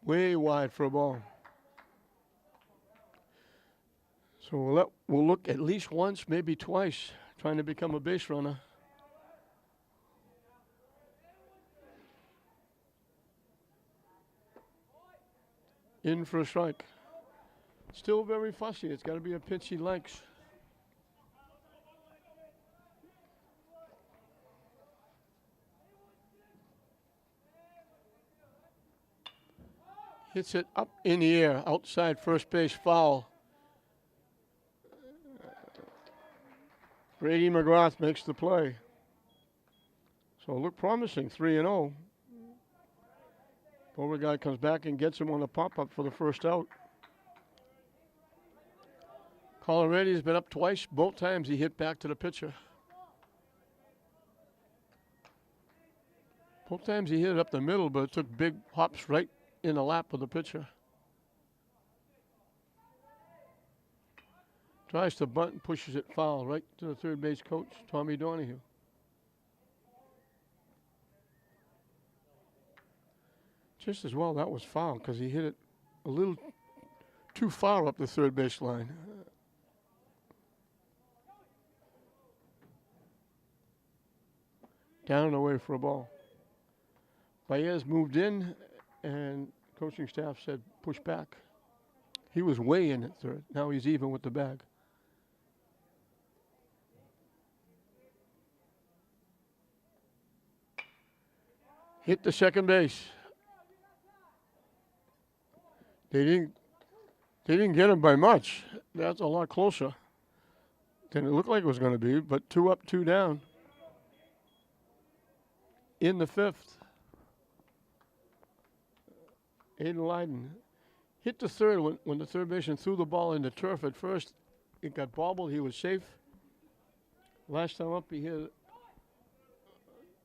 Way wide for a ball. So we'll look at least once, maybe twice, trying to become a base runner. In for a strike. Still very fussy. It's got to be a pitch he likes. Hits it up in the air, outside first base, foul. Brady McGrath makes the play. So it looked promising, 3-0. Beauregard comes back and gets him on the pop-up for the first out. Colin Reddy's been up twice. Both times he hit back to the pitcher. Both times he hit it up the middle, but it took big hops right in the lap of the pitcher. Tries to bunt and pushes it foul right to the third base coach, Tommy Donahue. Just as well that was foul because he hit it a little too far up the third base line. Down and away for a ball. Baez moved in, and coaching staff said push back. He was way in at third. Now he's even with the bag. Hit the second base. They didn't get him by much. That's a lot closer than it looked like it was going to be, but 2 up, 2 down. In the fifth, Aiden Lyden hit the third when the third baseman threw the ball in the turf. At first, it got bobbled. He was safe. Last time up, he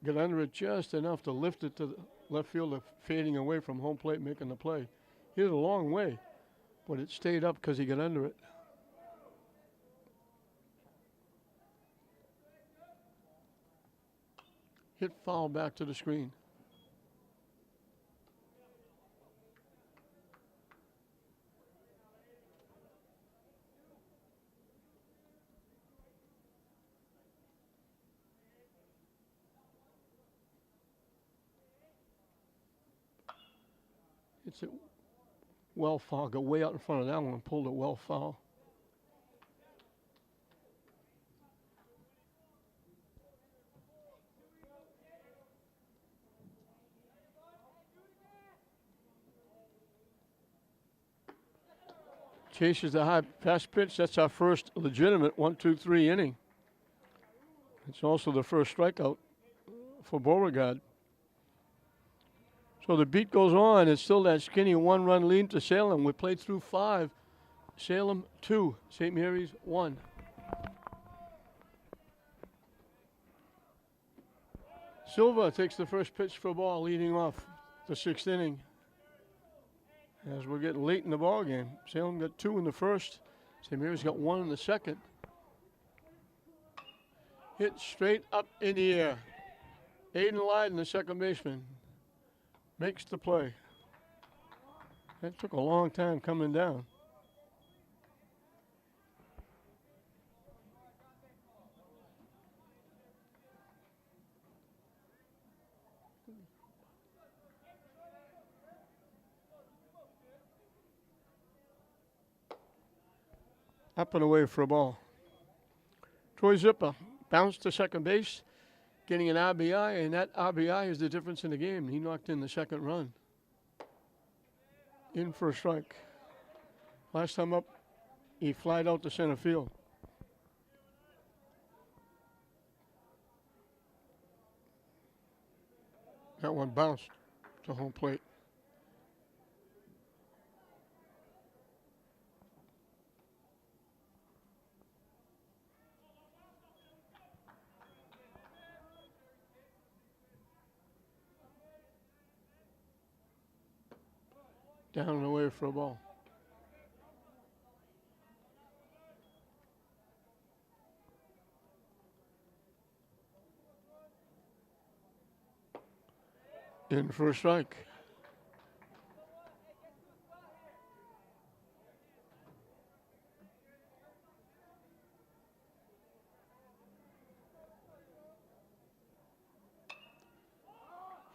got under it just enough to lift it to the left fielder, fading away from home plate, making the play. Hit it a long way, but it stayed up because he got under it. Hit foul back to the screen. It's a well foul. Got way out in front of that one. Pulled it well foul. Chases the high pass pitch. That's our first legitimate 1-2-3 inning. It's also the first strikeout for Beauregard. So the beat goes on. It's still that skinny 1-run lead to Salem. We played through 5. Salem 2, St. Mary's 1. Silva takes the first pitch for a ball, leading off the 6th inning. As we're getting late in the ball game, Salem got 2 in the first. St. Mary's got 1 in the second. Hit straight up in the air. Aiden Lyden, the second baseman, makes the play. That took a long time coming down. Up and away for a ball. Troy Zipper bounced to second base, getting an RBI, and that RBI is the difference in the game. He knocked in the second run. In for a strike. Last time up, he flied out to center field. That one bounced to home plate. Down and away for a ball. In for a strike.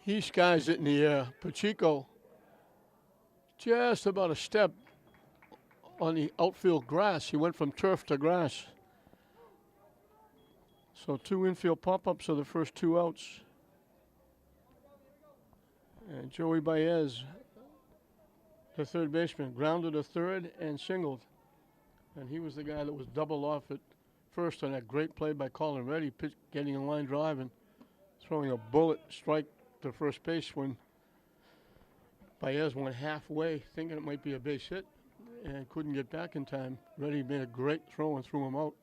He skies it in the air. Pacheco just about a step on the outfield grass. He went from turf to grass. So 2 infield pop-ups are the first 2 outs. And Joey Baez, the third baseman, grounded to third and singled. And he was the guy that was doubled off at first on that great play by Colin Reddy, getting a line drive and throwing a bullet strike to first base when Baez went halfway, thinking it might be a base hit, and couldn't get back in time. Reddy made a great throw and threw him out,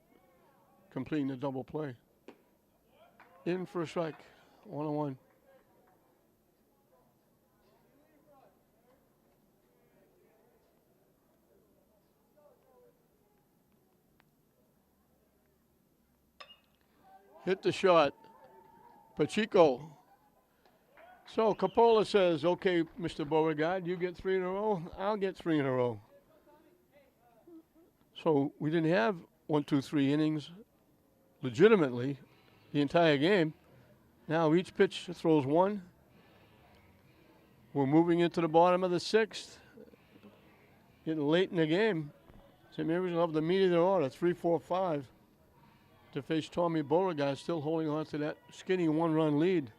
completing the double play. In for a strike, 1-1. hit the shot. Pacheco. So Coppola says, okay, Mr. Beauregard, you get 3 in a row, I'll get 3 in a row. So we didn't have 1, 2, 3 innings legitimately the entire game. Now each pitch throws 1. We're moving into the bottom of the 6th. Getting late in the game. St. Mary's will have the meat of their order, 3, 4, 5, to face Tommy Beauregard, still holding on to that skinny 1-run lead.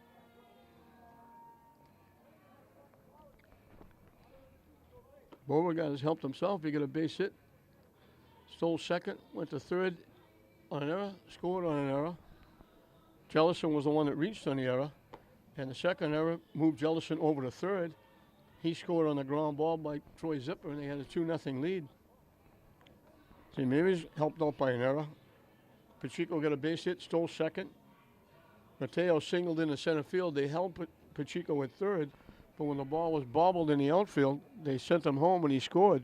Beauregard has helped himself. He got a base hit. Stole second, went to third on an error, scored on an error. Jellison was the one that reached on the error. And the second error moved Jellison over to third. He scored on the ground ball by Troy Zipper, and they had a 2-0 lead. St. Mary's helped out by an error. Pacheco got a base hit, stole second. Mateo singled in the center field. They held Pacheco at third, but when the ball was bobbled in the outfield, they sent him home and he scored.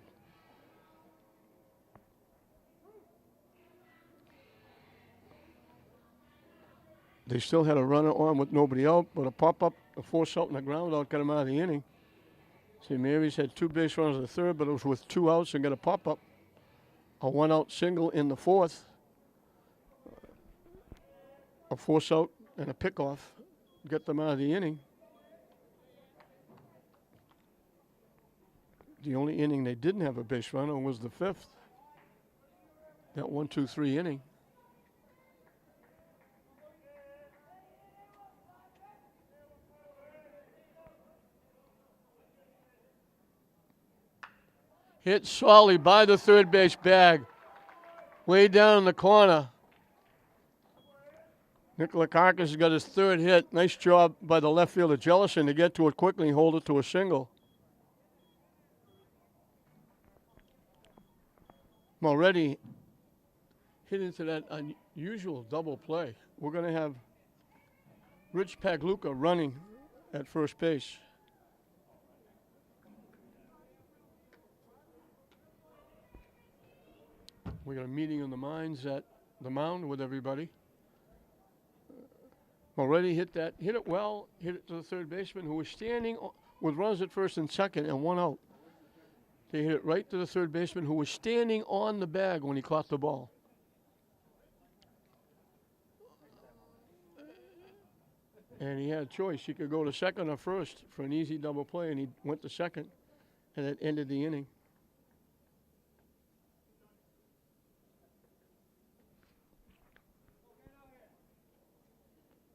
They still had a runner on with nobody out, but a pop-up, a force out, and a ground out got him out of the inning. St. Mary's had 2 base runners in the third, but it was with 2 outs and got a pop-up. A 1-out single in the fourth. A force out and a pickoff get them out of the inning. The only inning they didn't have a base runner was the 5th. That 1, 2, 3 inning. Hit solid by the third base bag. Way down in the corner. Nicola Karkas has got his 3rd hit. Nice job by the left fielder Jellison to get to it quickly and hold it to a single. Mulready hit into that unusual double play. We're going to have Rich Pagluca running at first base. We got a meeting of the minds at the mound with everybody. Mulready hit it well, hit it to the third baseman who was standing with runners at first and second and 1 out. They hit it right to the third baseman who was standing on the bag when he caught the ball. And he had a choice. He could go to second or first for an easy double play, and he went to second, and it ended the inning.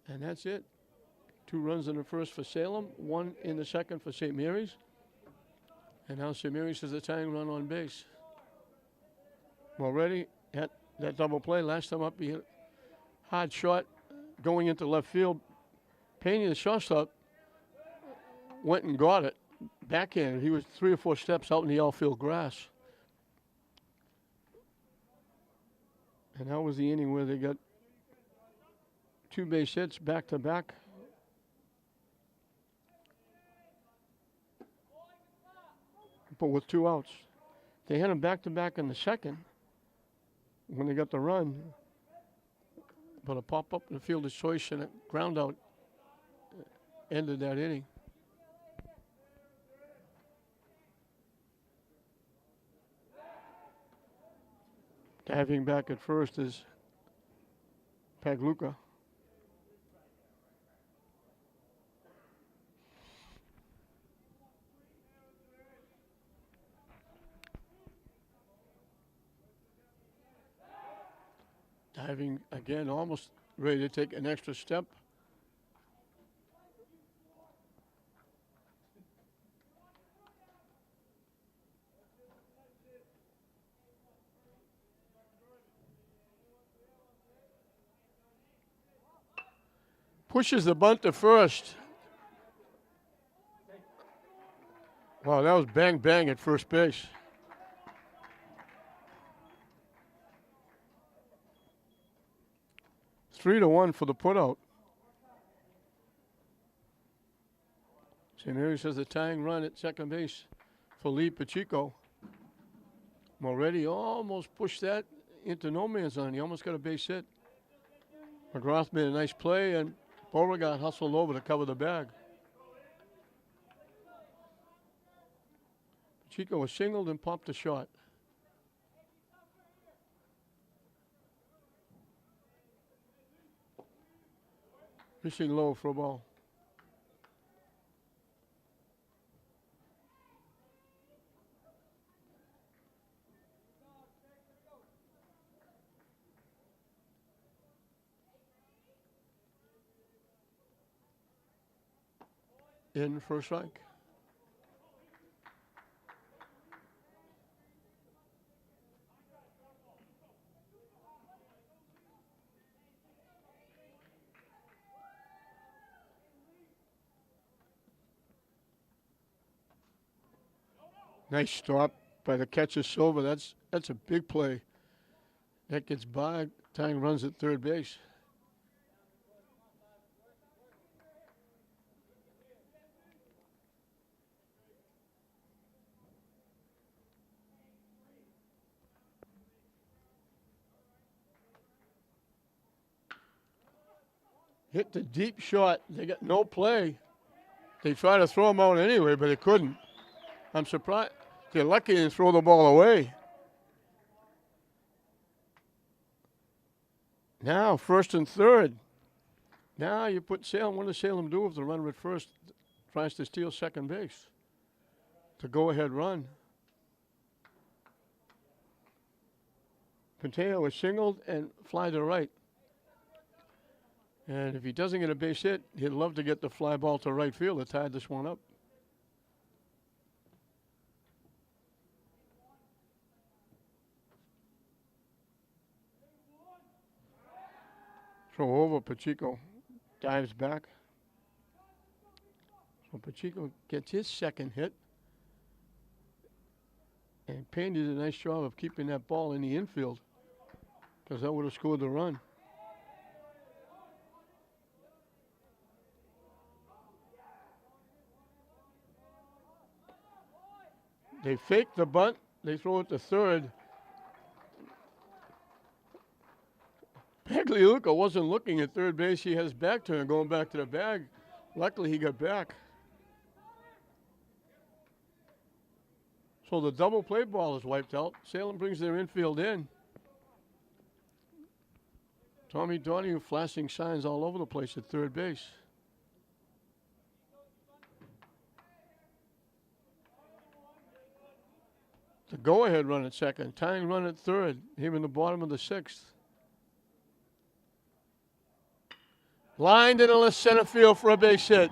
And that's it. 2 runs in the first for Salem, 1 in the second for St. Mary's. And now St. Mary's has a tying run on base. Mulready had that double play. Last time up, he hit a hard shot going into left field. Payne, the shortstop, went and got it. Backhanded. He was 3 or 4 steps out in the outfield grass. And that was the inning where they got 2 base hits back to back. But with 2 outs. They had him back to back in the second when they got the run. But a pop up in the fielder's choice and a ground out ended that inning. Diving back at first is Pagluca. Diving again, almost ready to take an extra step. Pushes the bunt to first. Wow, that was bang bang at first base. Three to 1 for the putout. St. Mary's has a tying run at second base for Lee Pacheco. Mulready almost pushed that into no man's land. He almost got a base hit. McGrath made a nice play, and Beauregard hustled over to cover the bag. Pacheco was singled and popped a shot. Fishing low for a ball. In for a strike. Nice stop by the catcher Silva. That's a big play. That gets by. Tang runs at third base. Hit the deep shot. They got no play. They tried to throw him out anyway, but they couldn't. I'm surprised. They're lucky to throw the ball away. Now, first and third. Now you put Salem. What does Salem do if the runner at first tries to steal second base? To go-ahead run. Mateo is singled and fly to right. And if he doesn't get a base hit, he'd love to get the fly ball to right field to tie this one up. Throw over, Pacheco dives back. So Pacheco gets his second hit. And Payne did a nice job of keeping that ball in the infield, because that would have scored the run. They fake the bunt. They throw it to third. Pagliuca wasn't looking at third base. He has back turn going back to the bag. Luckily, he got back. So the double play ball is wiped out. Salem brings their infield in. Tommy Donahue flashing signs all over the place at third base. The go-ahead run at second. Tying run at third. Here in the bottom of the sixth. Lined in the left center field for a base hit.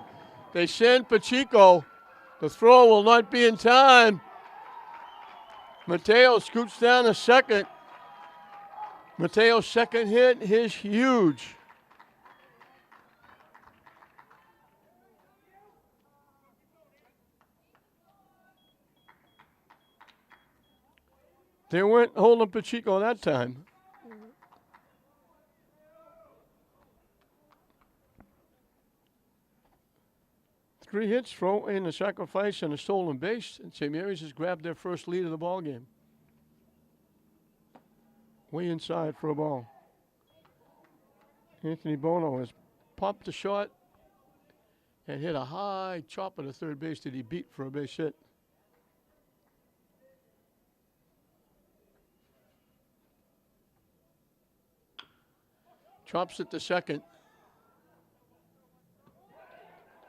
They send Pacheco. The throw will not be in time. Mateo scoots down to second. Mateo's second hit is huge. They weren't holding Pacheco that time. Three hits, throw in a sacrifice, and a stolen base. And St. Mary's has grabbed their first lead of the ball game. Way inside for a ball. Anthony Bono has popped a shot and hit a high chopper to third base that he beat for a base hit. Chops it to second.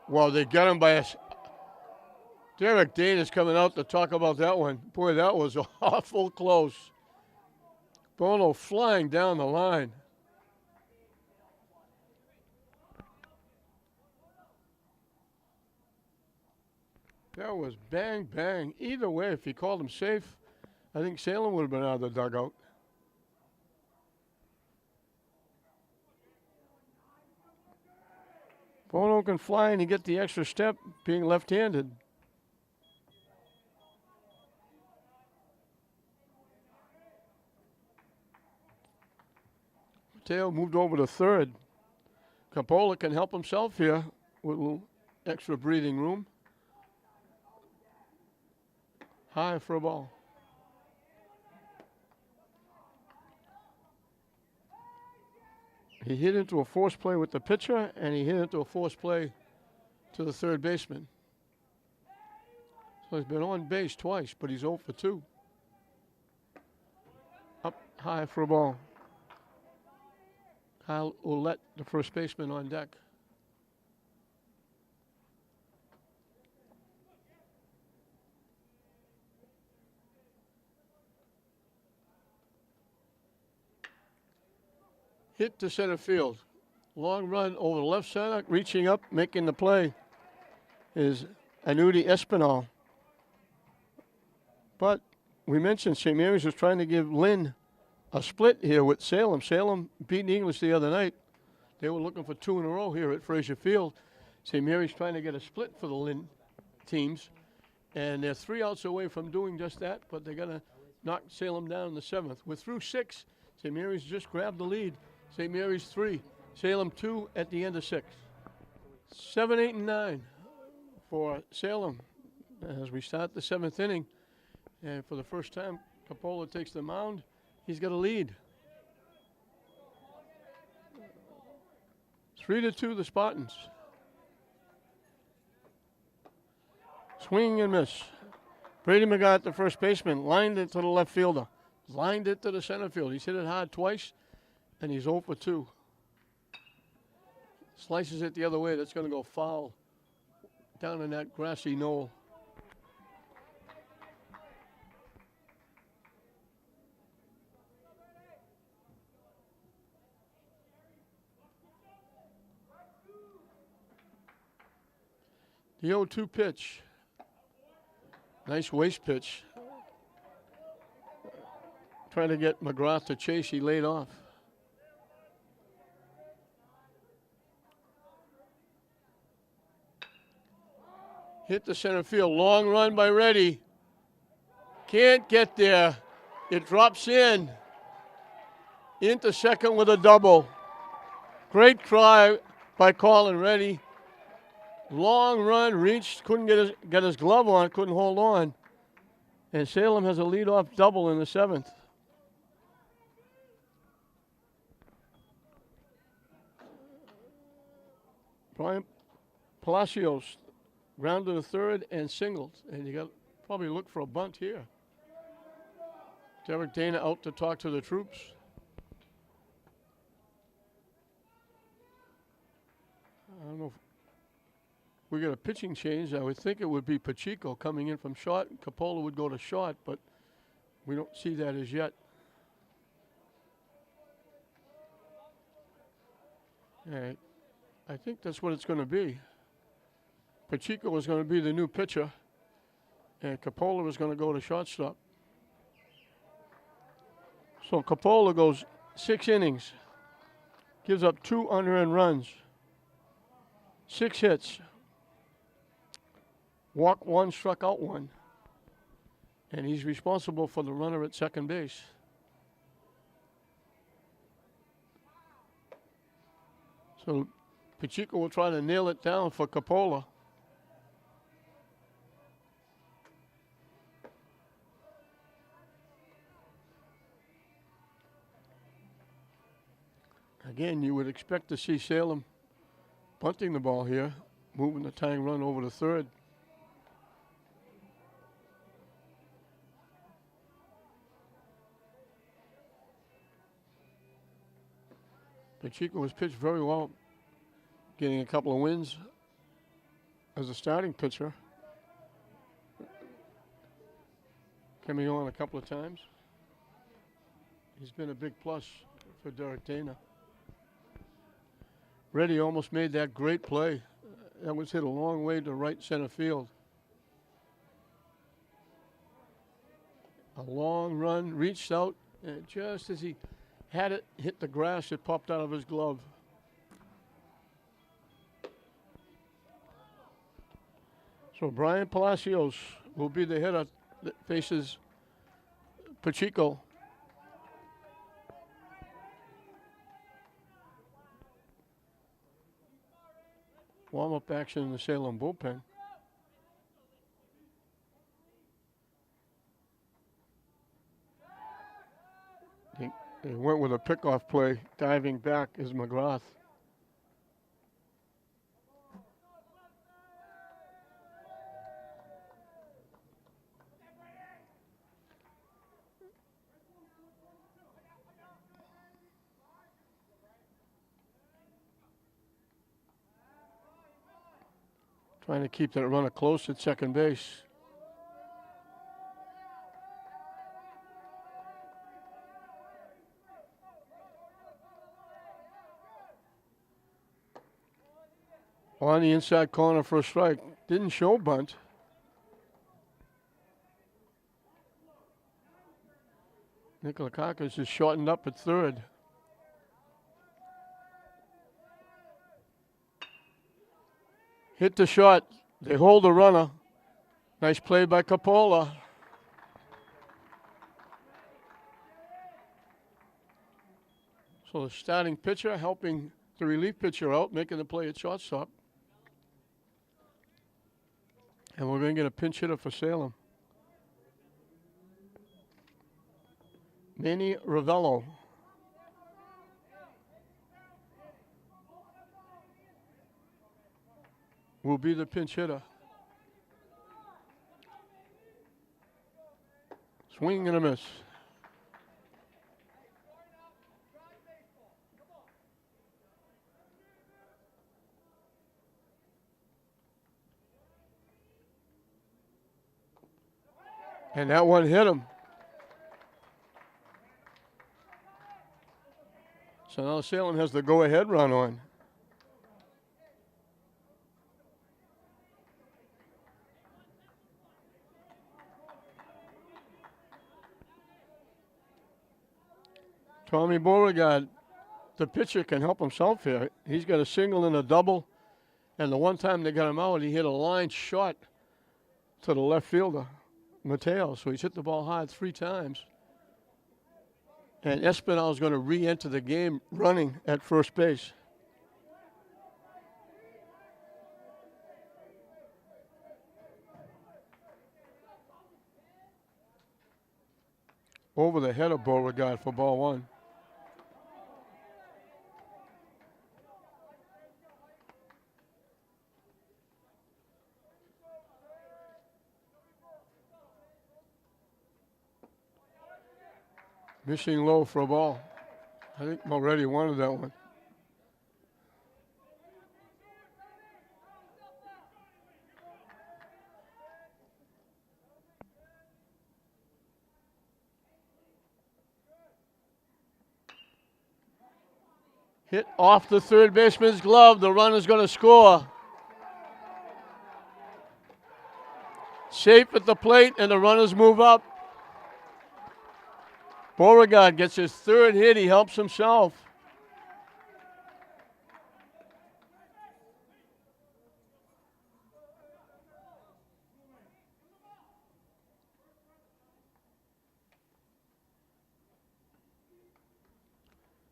Well, they got him by a... Derek Dane is coming out to talk about that one. Boy, that was awful close. Bono flying down the line. That was bang, bang. Either way, if he called him safe, I think Salem would have been out of the dugout. Bono can fly and he get the extra step being left-handed. Mateo moved over to third. Capola can help himself here with a little extra breathing room. High for a ball. He hit into a force play with the pitcher, and he hit into a force play to the third baseman. So he's been on base twice, but he's 0 for 2. Up high for a ball. Kyle Ouellette, the first baseman, on deck. Hit to center field. Long run over left center, reaching up, making the play is Anuti Espinal. But we mentioned St. Mary's was trying to give Lynn a split here with Salem. Salem beat English the other night. They were looking for 2 in a row here at Frazier Field. St. Mary's trying to get a split for the Lynn teams. And they're 3 outs away from doing just that, but they're going to knock Salem down in the 7th. We're through 6. St. Mary's just grabbed the lead. St. Mary's 3, Salem 2 at the end of 6. 7, 8, and 9 for Salem as we start the 7th inning. And for the first time, Coppola takes the mound. He's got a lead. 3-2 the Spartans. Swing and miss. Brady McGott, the first baseman, lined it to the left fielder. Lined it to the center field. He's hit it hard twice, and he's 0 for 2. Slices it the other way. That's going to go foul down in that grassy knoll. The 0-2 pitch. Nice waste pitch. Trying to get McGrath to chase. He laid off. Hit the center field. Long run by Reddy. Can't get there. It drops in. Into second with a double. Great try by Colin Reddy. Long run, reached, couldn't get his glove on, couldn't hold on. And Salem has a leadoff double in the 7th. Brian Palacios grounded to third and singled. And you got probably look for a bunt here. Derek Dana out to talk to the troops. I don't know if we got a pitching change. I would think it would be Pacheco coming in from short. Coppola would go to short, but we don't see that as yet. I think that's what it's going to be. Pacheco is going to be the new pitcher, and Coppola is going to go to shortstop. So Coppola goes 6 innings, gives up 2 unearned runs, 6 hits. Walked 1, struck out 1. And he's responsible for the runner at second base. So Pacheco will try to nail it down for Coppola. Again, you would expect to see Salem bunting the ball here, moving the tying run over to third. Pacheco was pitched very well, getting a couple of wins as a starting pitcher. Coming on a couple of times. He's been a big plus for Derek Dana. Reddy almost made that great play. That was hit a long way to right center field. A long run, reached out, and just as he had it hit the grass, it popped out of his glove. So Brian Palacios will be the hitter that faces Pacheco. Warm-up action in the Salem bullpen. He went with a pickoff play. Diving back is McGrath. Trying to keep that runner close at second base. On the inside corner for a strike. Didn't show bunt. Nikolakakis is shortened up at third. Hit the shot. They hold the runner. Nice play by Coppola. So the starting pitcher helping the relief pitcher out, making the play at shortstop. And we're going to get a pinch hitter for Salem. Manny Ravello. Will be the pinch hitter. Swing and a miss. And that one hit him. So now Salem has the go-ahead run on. Tommy Beauregard, the pitcher, can help himself here. He's got a single and a double. And the one time they got him out, he hit a line shot to the left fielder, Mateo. So he's hit the ball hard 3 times. And Espinal is going to re-enter the game running at first base. Over the head of Beauregard for ball 1. Missing low for a ball. I think Moretti wanted that one. Hit off the third baseman's glove. The runner's going to score. Safe at the plate, and the runners move up. Beauregard gets his 3rd hit. He helps himself.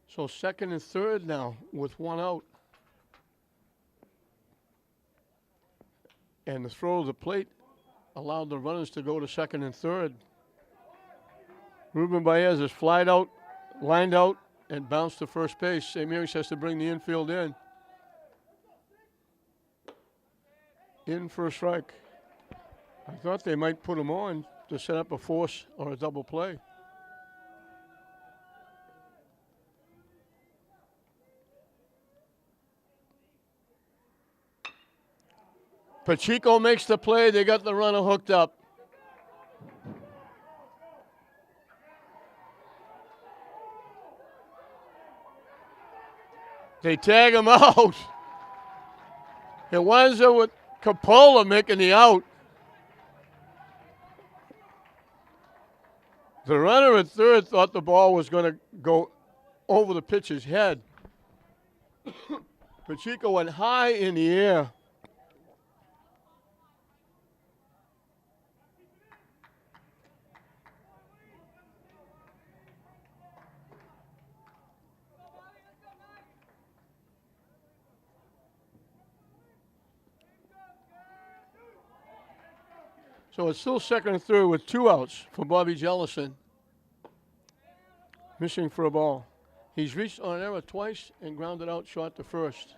So 2nd and 3rd now with 1 out. And the throw of the plate allowed the runners to go to 2nd and 3rd. Ruben Baez is flied out, lined out, and bounced to first base. St. Mary's has to bring the infield in. In for a strike. I thought they might put him on to set up a force or a double play. Pacheco makes the play. They got the runner hooked up. They tag him out. It winds up with Coppola making the out. The runner at third thought the ball was going to go over the pitcher's head. Pacheco went high in the air. So it's still 2nd and 3rd with 2 outs for Bobby Jellison. missing for a ball. He's reached on error twice and grounded out short to first.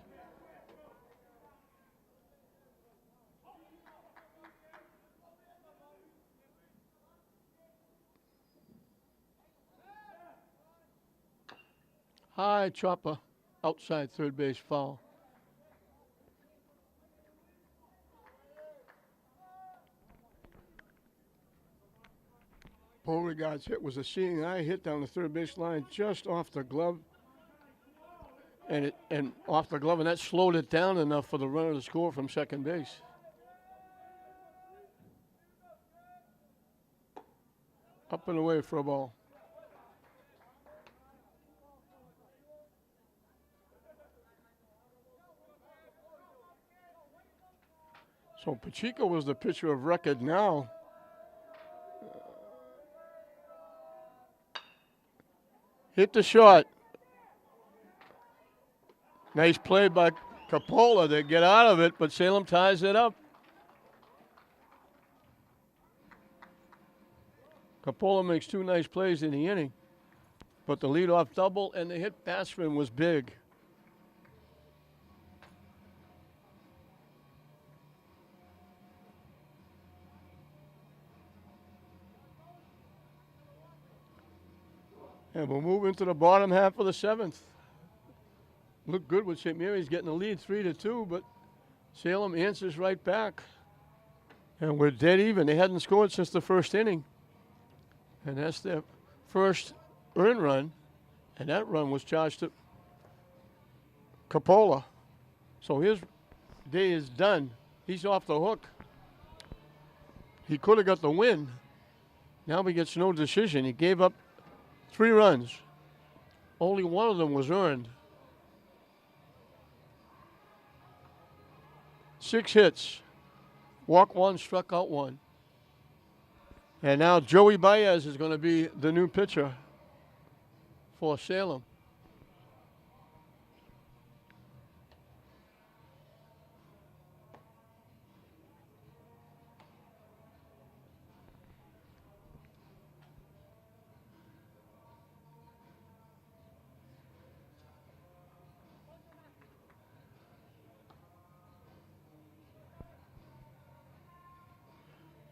High chopper, outside third base foul. Beauregard's hit was a seeing eye hit down the third base line just off the glove. And off the glove, and that slowed it down enough for the runner to score from second base. Up and away for a ball. So Pacheco was the pitcher of record now. Hit the shot. Nice play by Coppola to get out of it, but Salem ties it up. Coppola makes two nice plays in the inning, but the leadoff double and the hit batsman was big. And we'll move into the bottom half of the seventh. Looked good with St. Mary's getting the lead 3-2, but Salem answers right back. And we're dead even. They hadn't scored since the first inning. And that's their first earned run. And that run was charged to Coppola. So his day is done. He's off the hook. He could have got the win. Now he gets no decision. He gave up 3 runs. Only one of them was earned. 6 hits. Walk 1, struck out 1. And now Joey Baez is going to be the new pitcher for Salem.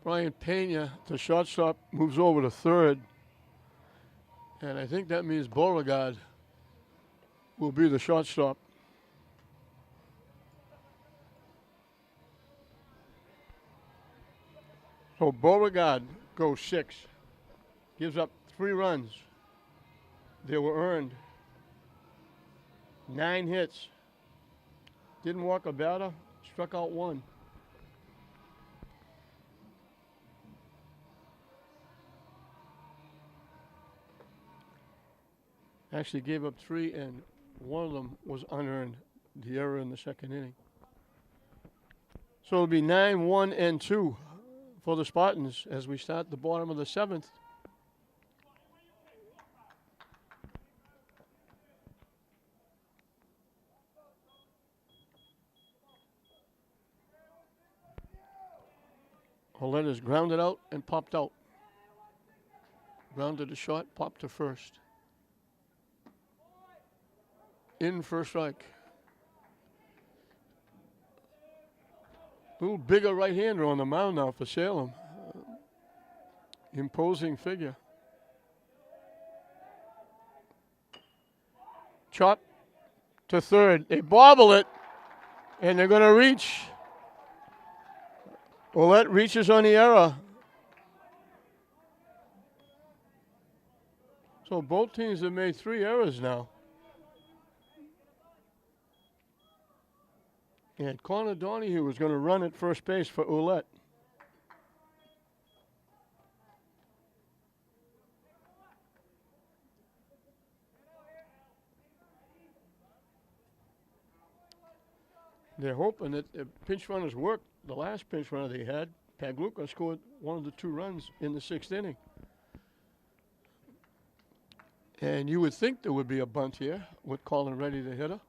Brian Pena, the shortstop, moves over to third. And I think that means Beauregard will be the shortstop. So Beauregard goes 6. Gives up 3 runs. They were earned. 9 hits. Didn't walk a batter. Struck out 1. Actually gave up 3, and one of them was unearned, the error in the second inning. So it'll be 9-1-2 for the Spartans as we start the bottom of the 7th. Olette is grounded out and popped out. Grounded to short, popped to first. In for a strike. A little bigger right-hander on the mound now for Salem. Imposing figure. Chop to third. They bobble it, and they're going to reach. Olette reaches on the error. So both teams have made 3 errors now. And Connor Donahue was going to run at first base for Olette. They're hoping that the pinch runners work. The last pinch runner they had, Pagluka, scored one of the 2 runs in the 6th inning. And you would think there would be a bunt here with Colin ready to hit her.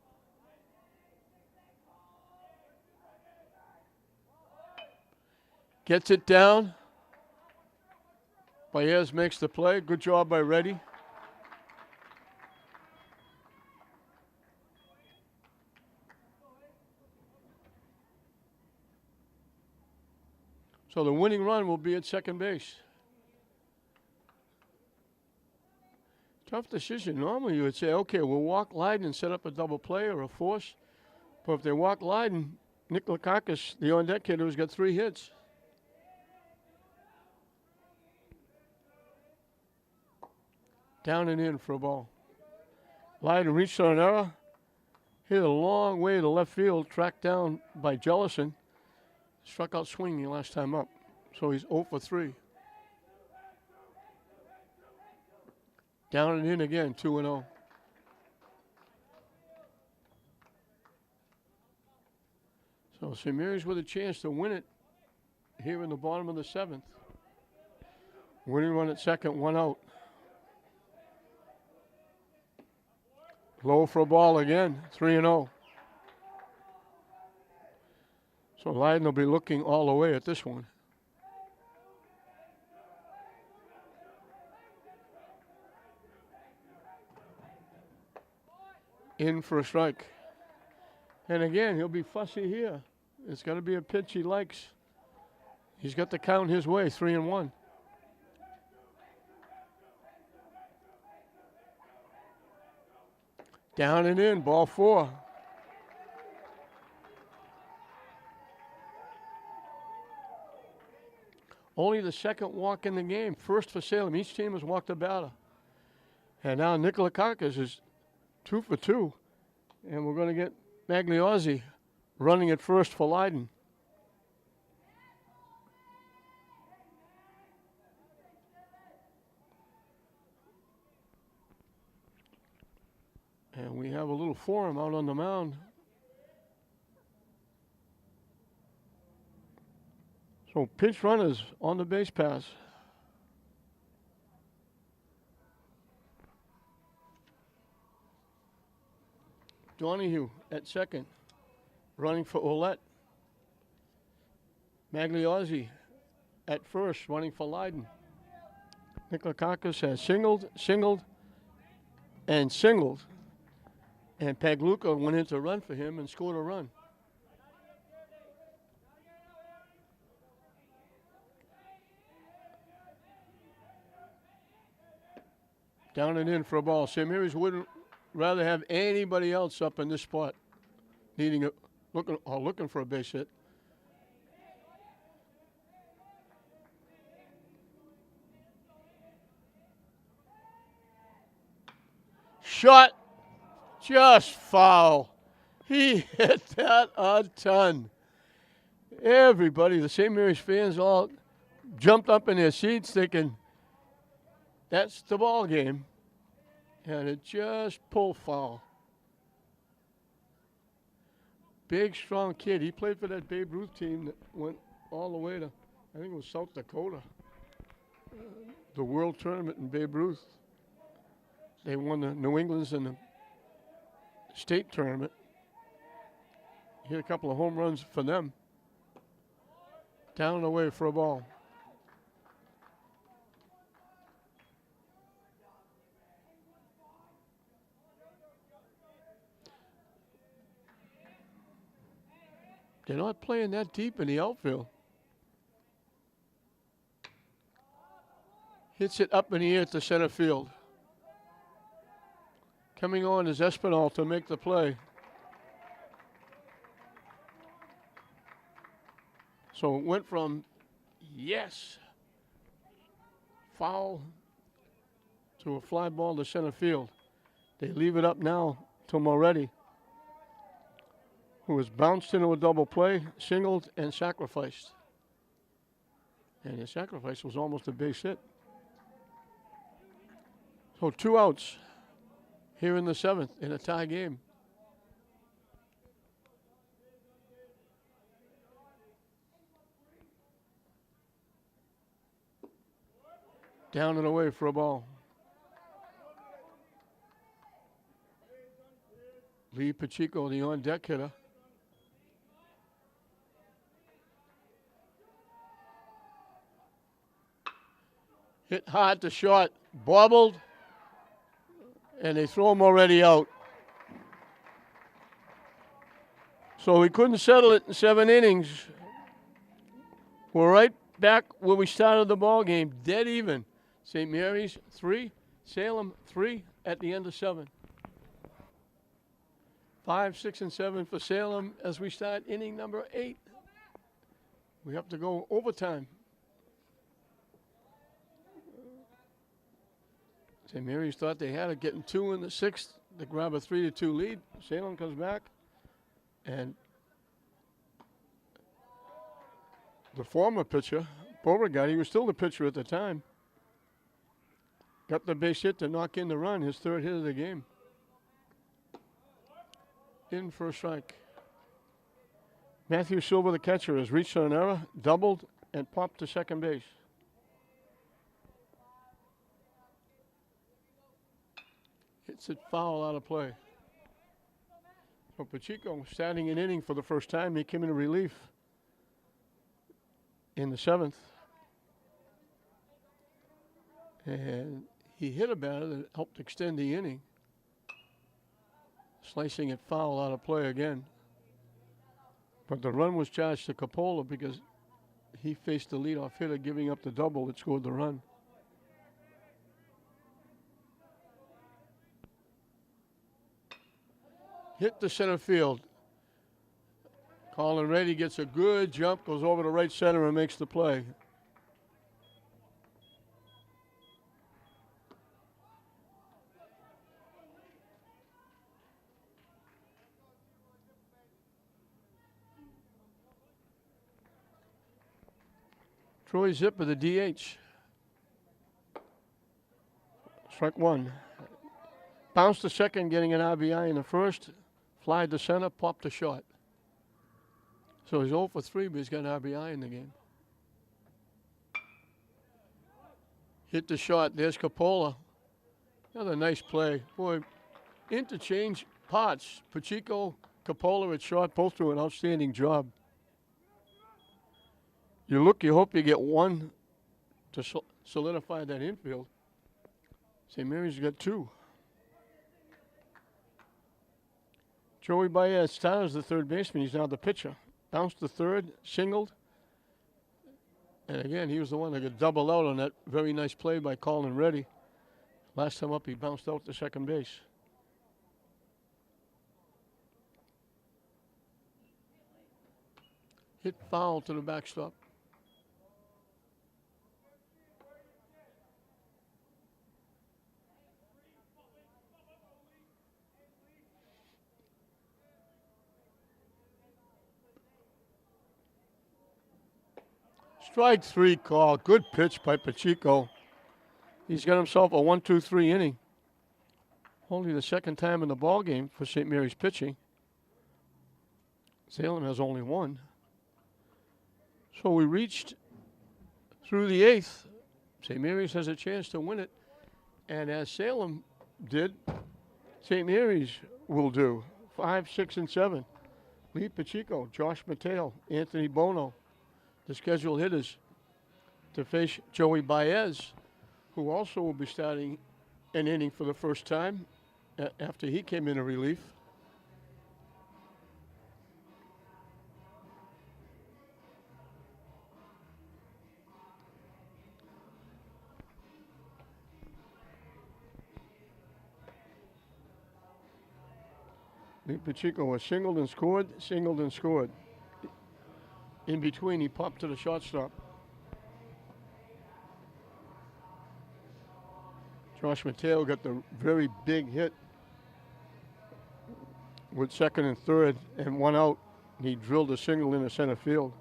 Gets it down. Baez makes the play. Good job by Reddy. So the winning run will be at second base. Tough decision. Normally you would say, okay, we'll walk Leiden and set up a double play or a force. But if they walk Leiden, Nick Lakakis, the on-deck kid who's got 3 hits. Down and in for a ball. Leiden reached on an error. Hit a long way to left field, tracked down by Jellison. Struck out swinging last time up. So he's 0 for 3. Down and in again, 2-0. So St. Mary's with a chance to win it here in the bottom of the 7th. Winning run at second, 1 out. Low for a ball again, 3-0. So Leiden will be looking all the way at this one. In for a strike. And again, he'll be fussy here. It's got to be a pitch he likes. He's got the count his way, 3-1. Down and in, ball 4. Only the second walk in the game, first for Salem. Each team has walked a batter. And now Nicola Karkas is 2 for 2. And we're going to get Magliozzi running at first for Leiden. And we have a little forum out on the mound. So pinch runners on the base pass. Donahue at second, running for Ouellette. Magliozzi at first, running for Leiden. Nikolakakis has singled, and singled. And Pagluka went in to run for him and scored a run. Down and in for a ball. St. Mary's wouldn't rather have anybody else up in this spot, looking for a base hit. Shot, just foul. He hit that a ton. Everybody, the St. Mary's fans, all jumped up in their seats thinking, that's the ball game. And it just pulled foul. Big, strong kid. He played for that Babe Ruth team that went all the way to, I think it was South Dakota. The World Tournament in Babe Ruth. They won the New England's in the state tournament. He hit a couple of home runs for them. Down and away for a ball. They're not playing that deep in the outfield. Hits it up in the air to center field. Coming on is Espinal to make the play. So it went from yes, foul, to a fly ball to center field. They leave it up now to Moretti, who was bounced into a double play, singled, and sacrificed. And his sacrifice was almost a base hit. So 2 outs here in the 7th in a tie game. Down and away for a ball. Lee Pacheco, the on-deck hitter. Hit hard to short, bobbled, and they throw him already out. So we couldn't settle it in 7 innings. We're right back where we started the ball game, dead even. St. Mary's 3, Salem 3 at the end of 7. 5, 6, and 7 for Salem as we start inning number 8. We have to go overtime. St. Mary's thought they had it, getting 2 in the 6th to grab a 3-2 lead. Salem comes back, and the former pitcher, Beauregard, he was still the pitcher at the time, got the base hit to knock in the run, his 3rd hit of the game. In for a strike. Matthew Silver, the catcher, has reached on an error, doubled, and popped to second base. Hits it foul out of play. So Pacheco starting an inning for the first time. He came into relief in the 7th. And he hit a batter that helped extend the inning. Slicing it foul out of play again. But the run was charged to Coppola because he faced the leadoff hitter giving up the double that scored the run. Hit to center field. Colin Reddy gets a good jump, goes over to right center and makes the play. Troy Zipper, the DH. Strike 1. Bounced to second, getting an RBI in the first. Fly to center, popped to short. So he's 0 for 3, but he's got an RBI in the game. Hit the shot. There's Coppola. Another nice play. Boy, interchange parts. Pacheco, Coppola at short, both do an outstanding job. You look, you hope you get one to solidify that infield. St. Mary's got 2. Joey Baez started as the third baseman. He's now the pitcher. Bounced to third, singled. And again, he was the one that got doubled out on that very nice play by Colin Reddy. Last time up, he bounced out to second base. Hit foul to the backstop. Strike 3 call. Good pitch by Pacheco. He's got himself a 1-2-3 inning. Only the second time in the ball game for St. Mary's pitching. Salem has only 1. So we reached through the 8th. St. Mary's has a chance to win it. And as Salem did, St. Mary's will do. 5, 6, and 7. Lee Pacheco, Josh Mateo, Anthony Bono, the scheduled hitters, to face Joey Baez, who also will be starting an inning for the first time after he came into relief. Lee Pacheco was singled and scored, singled and scored. In between, he popped to the shortstop. Josh Mateo got the very big hit with second and third and 1 out. He drilled a single into center field.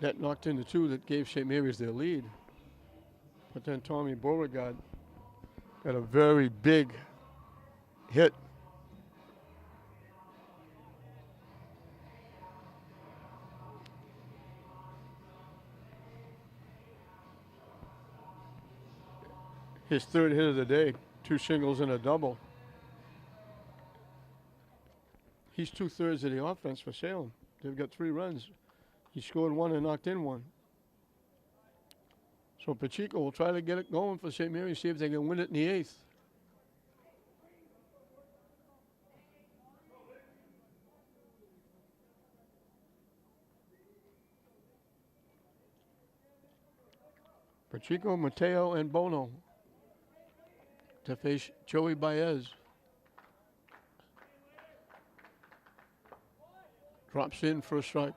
That knocked into 2 that gave St. Mary's their lead. But then Tommy Beauregard got a very big hit. His 3rd hit of the day, 2 singles and a double. He's 2/3 of the offense for Salem. They've got 3 runs. He scored 1 and knocked in 1. So Pacheco will try to get it going for St. Mary's, see if they can win it in the 8th. Pacheco, Mateo, and Bono to face Joey Baez. Drops in for a strike.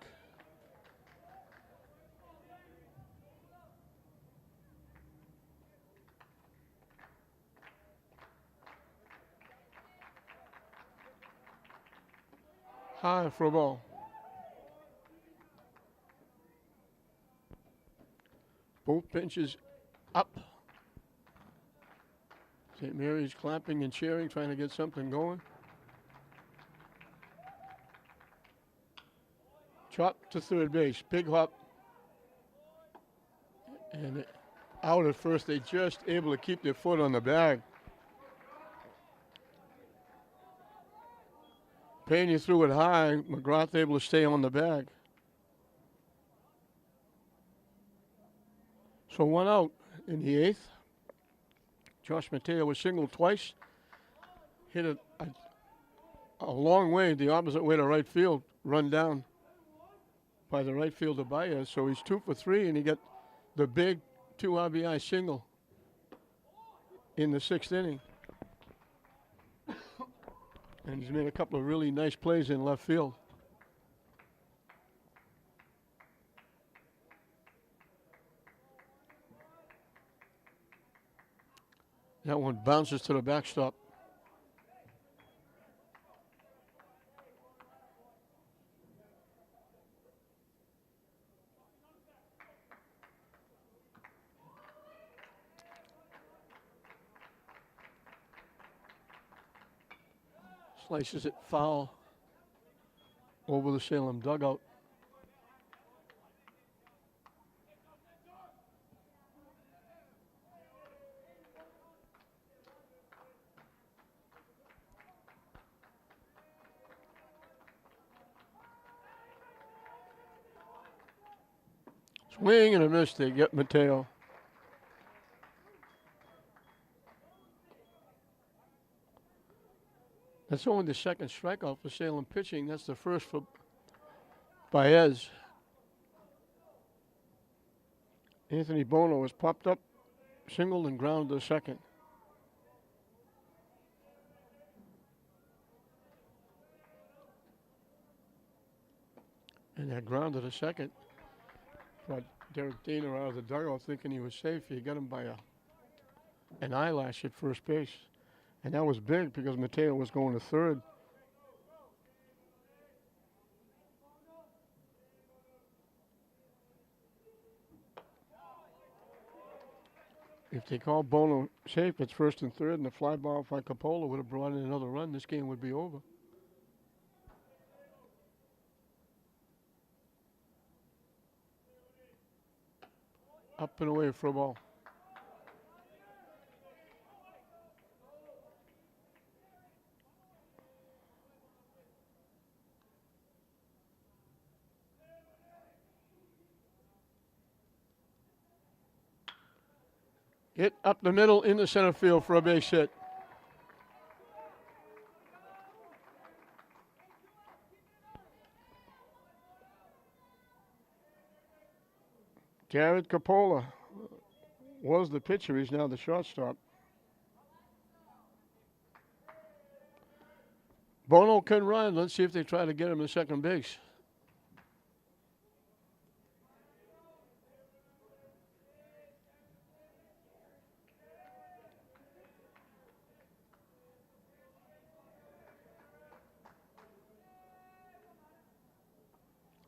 High for a ball. Both benches up. St. Mary's clapping and cheering, trying to get something going. Chop to third base. Big hop. And out at first, they just able to keep their foot on the bag. Pena threw it high. McGrath able to stay on the bag. So 1 out in the 8th. Josh Mateo was singled twice. Hit it a long way, the opposite way to right field. Run down by the right fielder Baez. So he's 2 for 3, and he got the big 2 RBI single in the 6th inning. And he's made a couple of really nice plays in left field. That one bounces to the backstop. Slices it foul over the Salem dugout. Swing and a miss. They get Mateo. That's only the second strikeout for Salem pitching. That's the first for Baez. Anthony Bono was popped up, singled, and grounded to second. And that grounded to second. Brought Derek Dana out of the dugout thinking he was safe. He got him by an eyelash at first base. And that was big because Mateo was going to third. If they call Bono safe, it's first and third, and the fly ball by Coppola would have brought in another run. This game would be over. Up and away for a ball. Hit up the middle in the center field for a base hit. Jared Coppola was the pitcher. He's now the shortstop. Bono can run. Let's see if they try to get him to second base.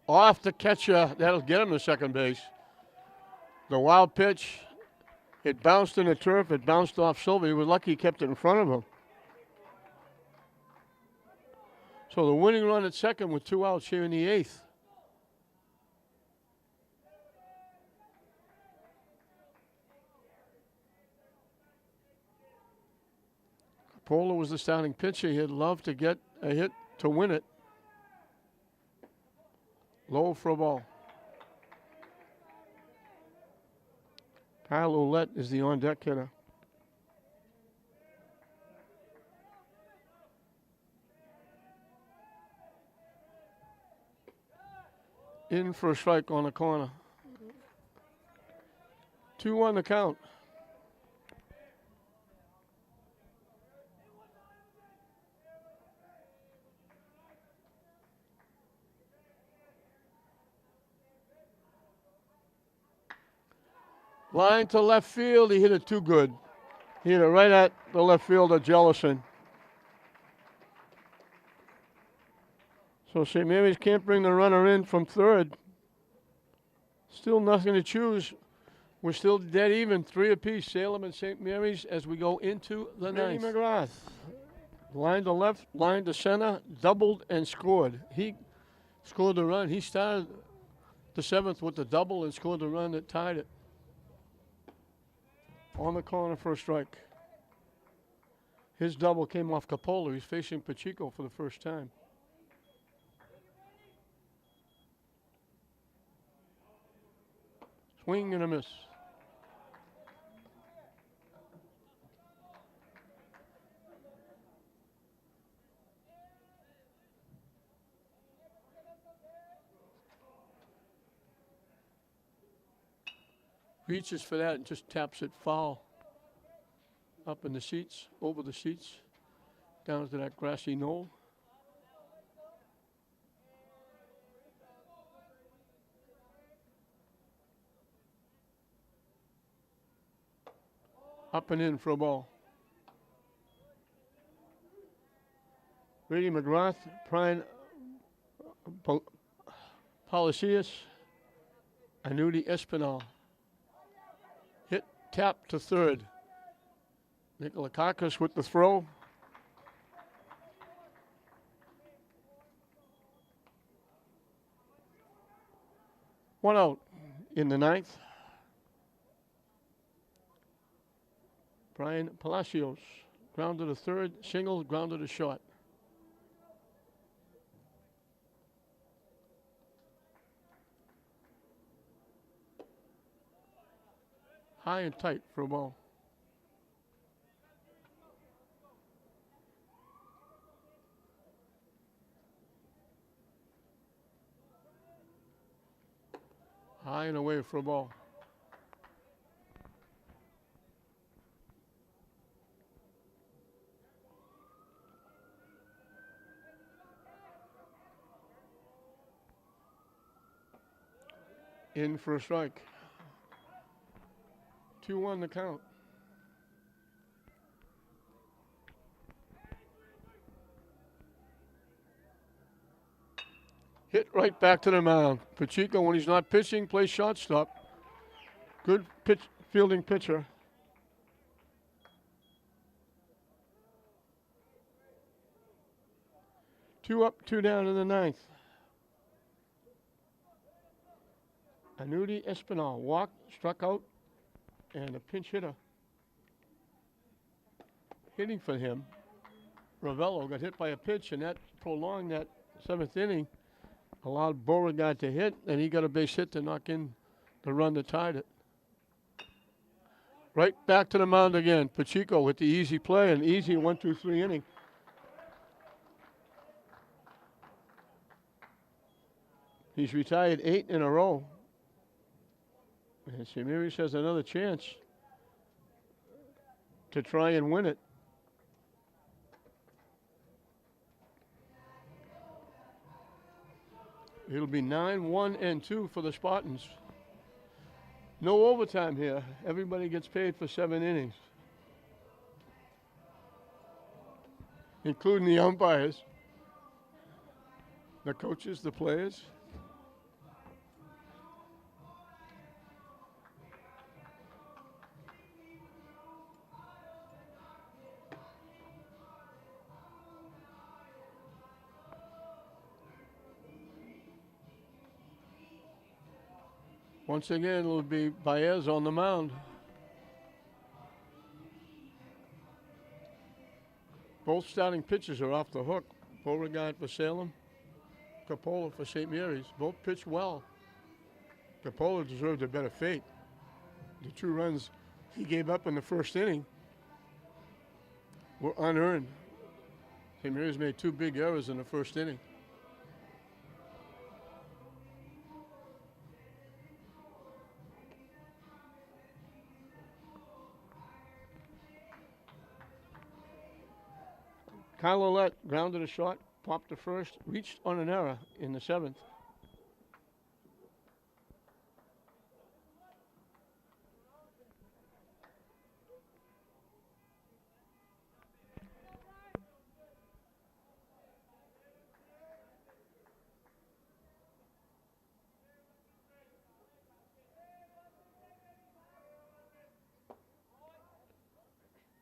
Off the catcher. That'll get him to second base. The wild pitch. It bounced in the turf. It bounced off Silva. He was lucky he kept it in front of him. So the winning run at second with 2 outs here in the 8th. Coppola was the starting pitcher. He'd love to get a hit to win it. Low for a ball. Kyle Ouellette is the on-deck hitter. In for a strike on the corner. 2-1 the count. Line to left field. He hit it too good. He hit it right at the left fielder, Jellison. So St. Mary's can't bring the runner in from third. Still nothing to choose. We're still dead even, 3 apiece, Salem and St. Mary's, as we go into the ninth. McGrath, line to left, line to center, doubled and scored. He scored the run. He started the 7th with the double and scored the run that tied it. On the corner for a strike. His double came off Capola. He's facing Pacheco for the first time. Swing and a miss. Reaches for that and just taps it foul. Up in the seats, over the seats, down to that grassy knoll. Up and in for a ball. Brady McGrath, Brian Policius, Anudi Espinal. Hit, tap to third. Nikolakakis with the throw. One out in the ninth. Brian Palacios, grounded to third, single, grounded to short. High and tight for a ball. High and away for a ball. In for a strike. 2-1 the count. Hit right back to the mound. Pacheco, when he's not pitching, plays shortstop. Good fielding pitcher. Two up, two down in the ninth. Anudi Espinal walked, struck out, and a pinch hitter hitting for him. Ravello got hit by a pitch, and that prolonged that 7th inning. Allowed Beauregard to hit, and he got a base hit to knock in the run that tied it. Right back to the mound again. Pacheco with the easy play, an easy 1-2-3 inning. He's retired 8 in a row. And St. Mary's has another chance to try and win it. It'll be 9-1-2 for the Spartans. No overtime here. Everybody gets paid for 7 innings, including the umpires, the coaches, the players. Once again, it'll be Baez on the mound. Both starting pitchers are off the hook. Beauregard for Salem, Capola for St. Mary's. Both pitched well. Capola deserved a better fate. The 2 runs he gave up in the first inning were unearned. St. Mary's made 2 big errors in the first inning. Carlolette grounded a shot, popped to first, reached on an error in the 7th.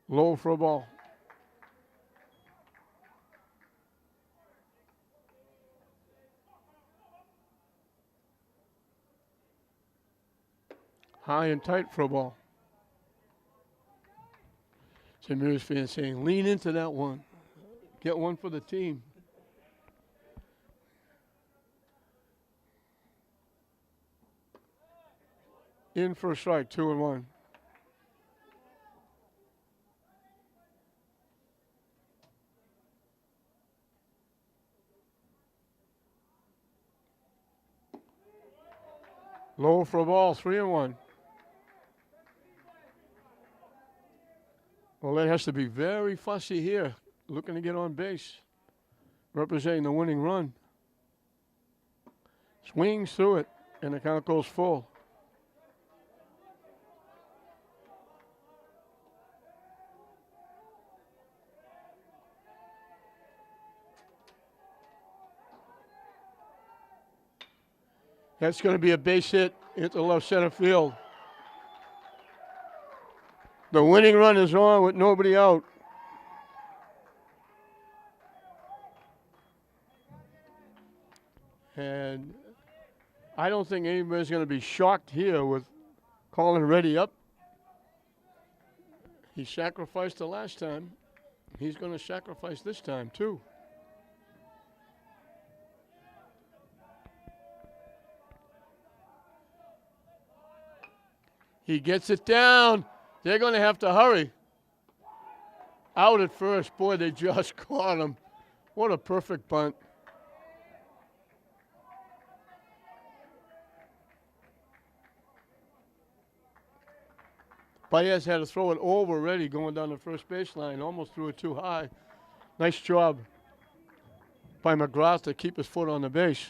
Low for a ball. High and tight for a ball. St. Mary's fans saying, lean into that one. Get one for the team. In for a strike, 2-1. Low for a ball, 3-1. Well, that has to be very fussy here, looking to get on base, representing the winning run. Swings through it, and the count goes full. That's going to be a base hit into left center field. The winning run is on with nobody out. And I don't think anybody's going to be shocked here with calling Reddy up. He sacrificed the last time. He's going to sacrifice this time, too. He gets it down. They're going to have to hurry. Out at first. Boy, they just caught him. What a perfect bunt. Baez had to throw it over Reddy going down the first baseline. Almost threw it too high. Nice job by McGrath to keep his foot on the base.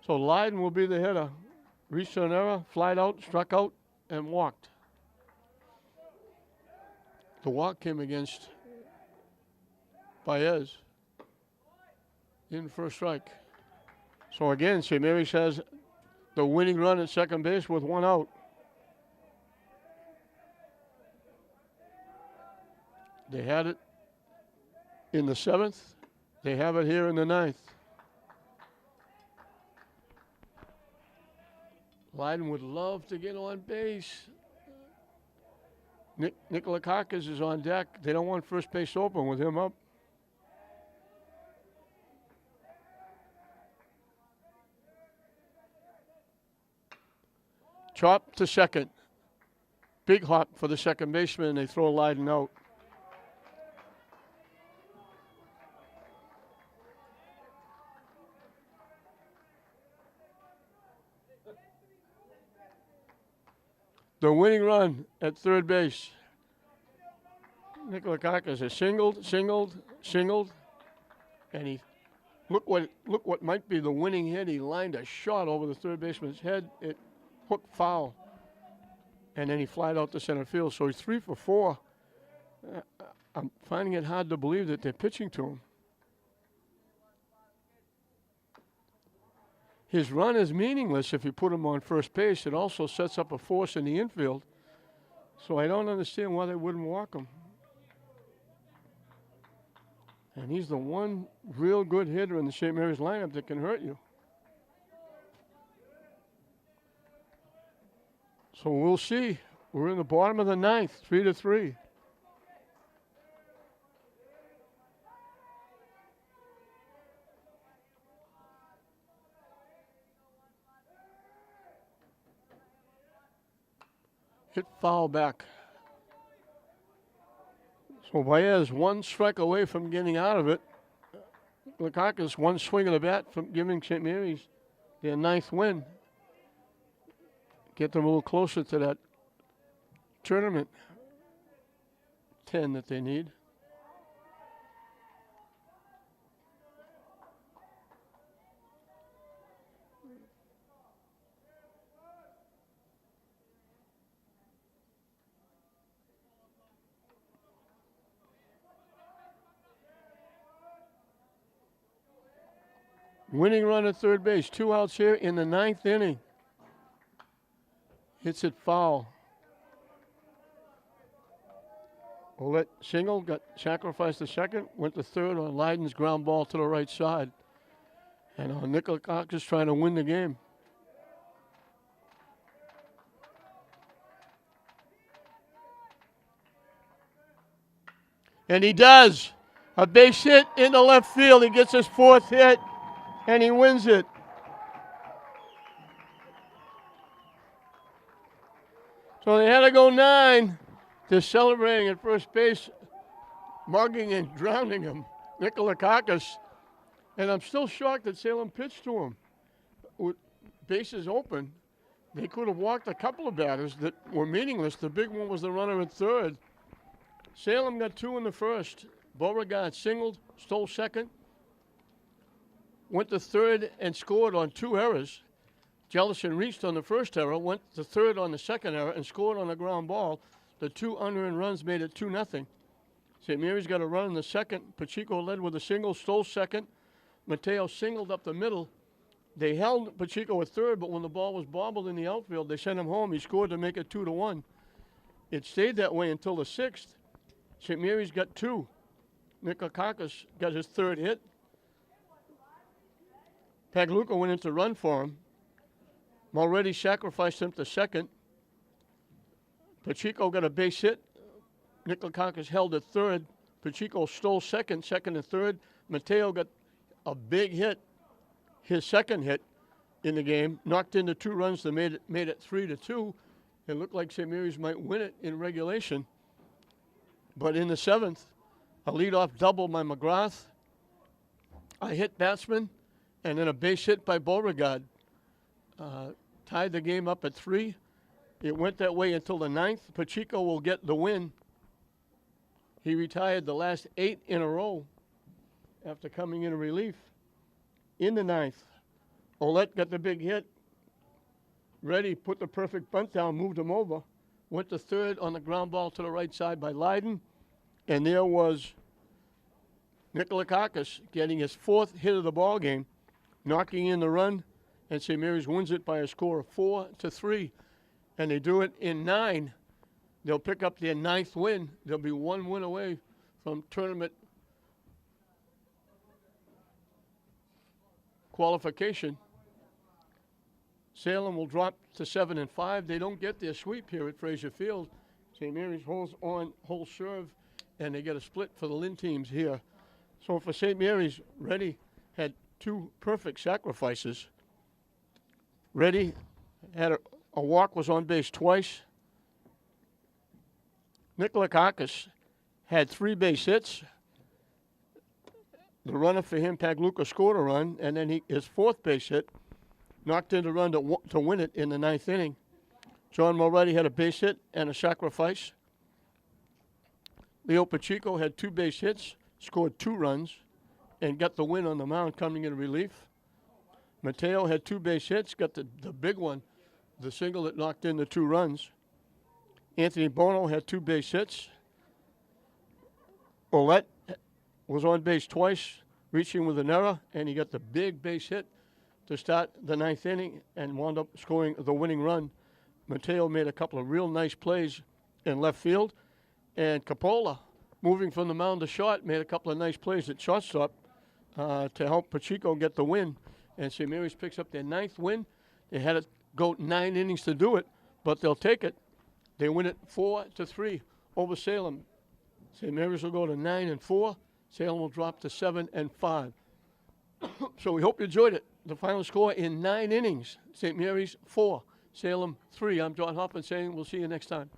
So Lydon will be the hitter. Reached an error, flied out, struck out, and walked. The walk came against Baez. In for a strike. So again, St. Mary's has the winning run at second base with one out. They had it in the 7th. They have it here in the 9th. Lydon would love to get on base. Nikola Karkas is on deck. They don't want first base open with him up. Chop to second. Big hop for the second baseman, and they throw Lydon out. The winning run at third base. Nikola Karkas is singled, and he look what might be the winning hit. He lined a shot over the third baseman's head. It hooked foul, and then he flied out to center field. So he's 3 for 4. I'm finding it hard to believe that they're pitching to him. His run is meaningless if you put him on first base. It also sets up a force in the infield. So I don't understand why they wouldn't walk him. And he's the one real good hitter in the St. Mary's lineup that can hurt you. So we'll see. We're in the bottom of the 9th, 3-3. Hit foul back. So Baez 1 strike away from getting out of it. Lukakus 1 swing of the bat from giving St. Mary's their 9th win. Get them a little closer to that tournament 10 that they need. Winning run at third base. 2 outs here in the 9th inning. Hits it foul. Ouellette single, got sacrificed to second, went to third on Leiden's ground ball to the right side. And Nikolakakis trying to win the game. And he does. A base hit into left field. He gets his 4th hit, and he wins it. So they had to go 9. They're celebrating at first base, mugging and drowning him, Nikolakakis. And I'm still shocked that Salem pitched to him. With bases open, they could have walked a couple of batters that were meaningless. The big one was the runner at third. Salem got 2 in the first. Beauregard singled, stole second, went to third and scored on 2 errors. Jellison reached on the first error, went to third on the second error, and scored on a ground ball. The 2 unearned runs made it 2-0. St. Mary's got a run in the second. Pacheco led with a single, stole second. Mateo singled up the middle. They held Pacheco at third, but when the ball was bobbled in the outfield, they sent him home. He scored to make it 2-1. It stayed that way until the 6th. St. Mary's got 2. Nikolakakis got his 3rd hit. Pagluca went in to run for him. Mulready sacrificed him to second. Pacheco got a base hit. Nikolakakis held at third. Pacheco stole second and third. Mateo got a big hit, his 2nd hit in the game. Knocked into 2 runs that made it 3-2. It looked like St. Mary's might win it in regulation. But in the 7th, a leadoff double by McGrath, a hit batsman, and then a base hit by Beauregard. Tied the game up at 3. It went that way until the 9th. Pacheco will get the win. He retired the last 8 in a row after coming in relief. In the 9th, Ouellette got the big hit. Reddy put the perfect bunt down, moved him over. Went to third on the ground ball to the right side by Leiden. And there was Nikolakakis getting his 4th hit of the ball game, knocking in the run, and St. Mary's wins it by a score of 4-3. And they do it in 9. They'll pick up their 9th win. They'll be 1 win away from tournament qualification. Salem will drop to 7-5. They don't get their sweep here at Frazier Field. St. Mary's holds on, whole serve, and they get a split for the Lynn teams here. So for St. Mary's, Reddy had 2 perfect sacrifices. Reddy had a walk, was on base twice. Nikolakakis had 3 base hits. The runner for him, Pagluca, scored a run, and then his 4th base hit knocked in the run to win it in the 9th inning. John Mulready had a base hit and a sacrifice. Leo Pacheco had 2 base hits, scored 2 runs, and got the win on the mound coming in relief. Mateo had 2 base hits, got the big one, the single that knocked in the 2 runs. Anthony Bono had 2 base hits. Ouellette was on base twice, reaching with an error, and he got the big base hit to start the 9th inning and wound up scoring the winning run. Mateo made a couple of real nice plays in left field, and Coppola, moving from the mound to short, made a couple of nice plays at shortstop to help Pacheco get the win. And St. Mary's picks up their 9th win. They had to go 9 innings to do it, but they'll take it. They win it 4-3 over Salem. St. Mary's will go to 9-4. Salem will drop to 7-5. So we hope you enjoyed it. The final score in 9 innings, St. Mary's 4, Salem 3. I'm John Hoffman saying we'll see you next time.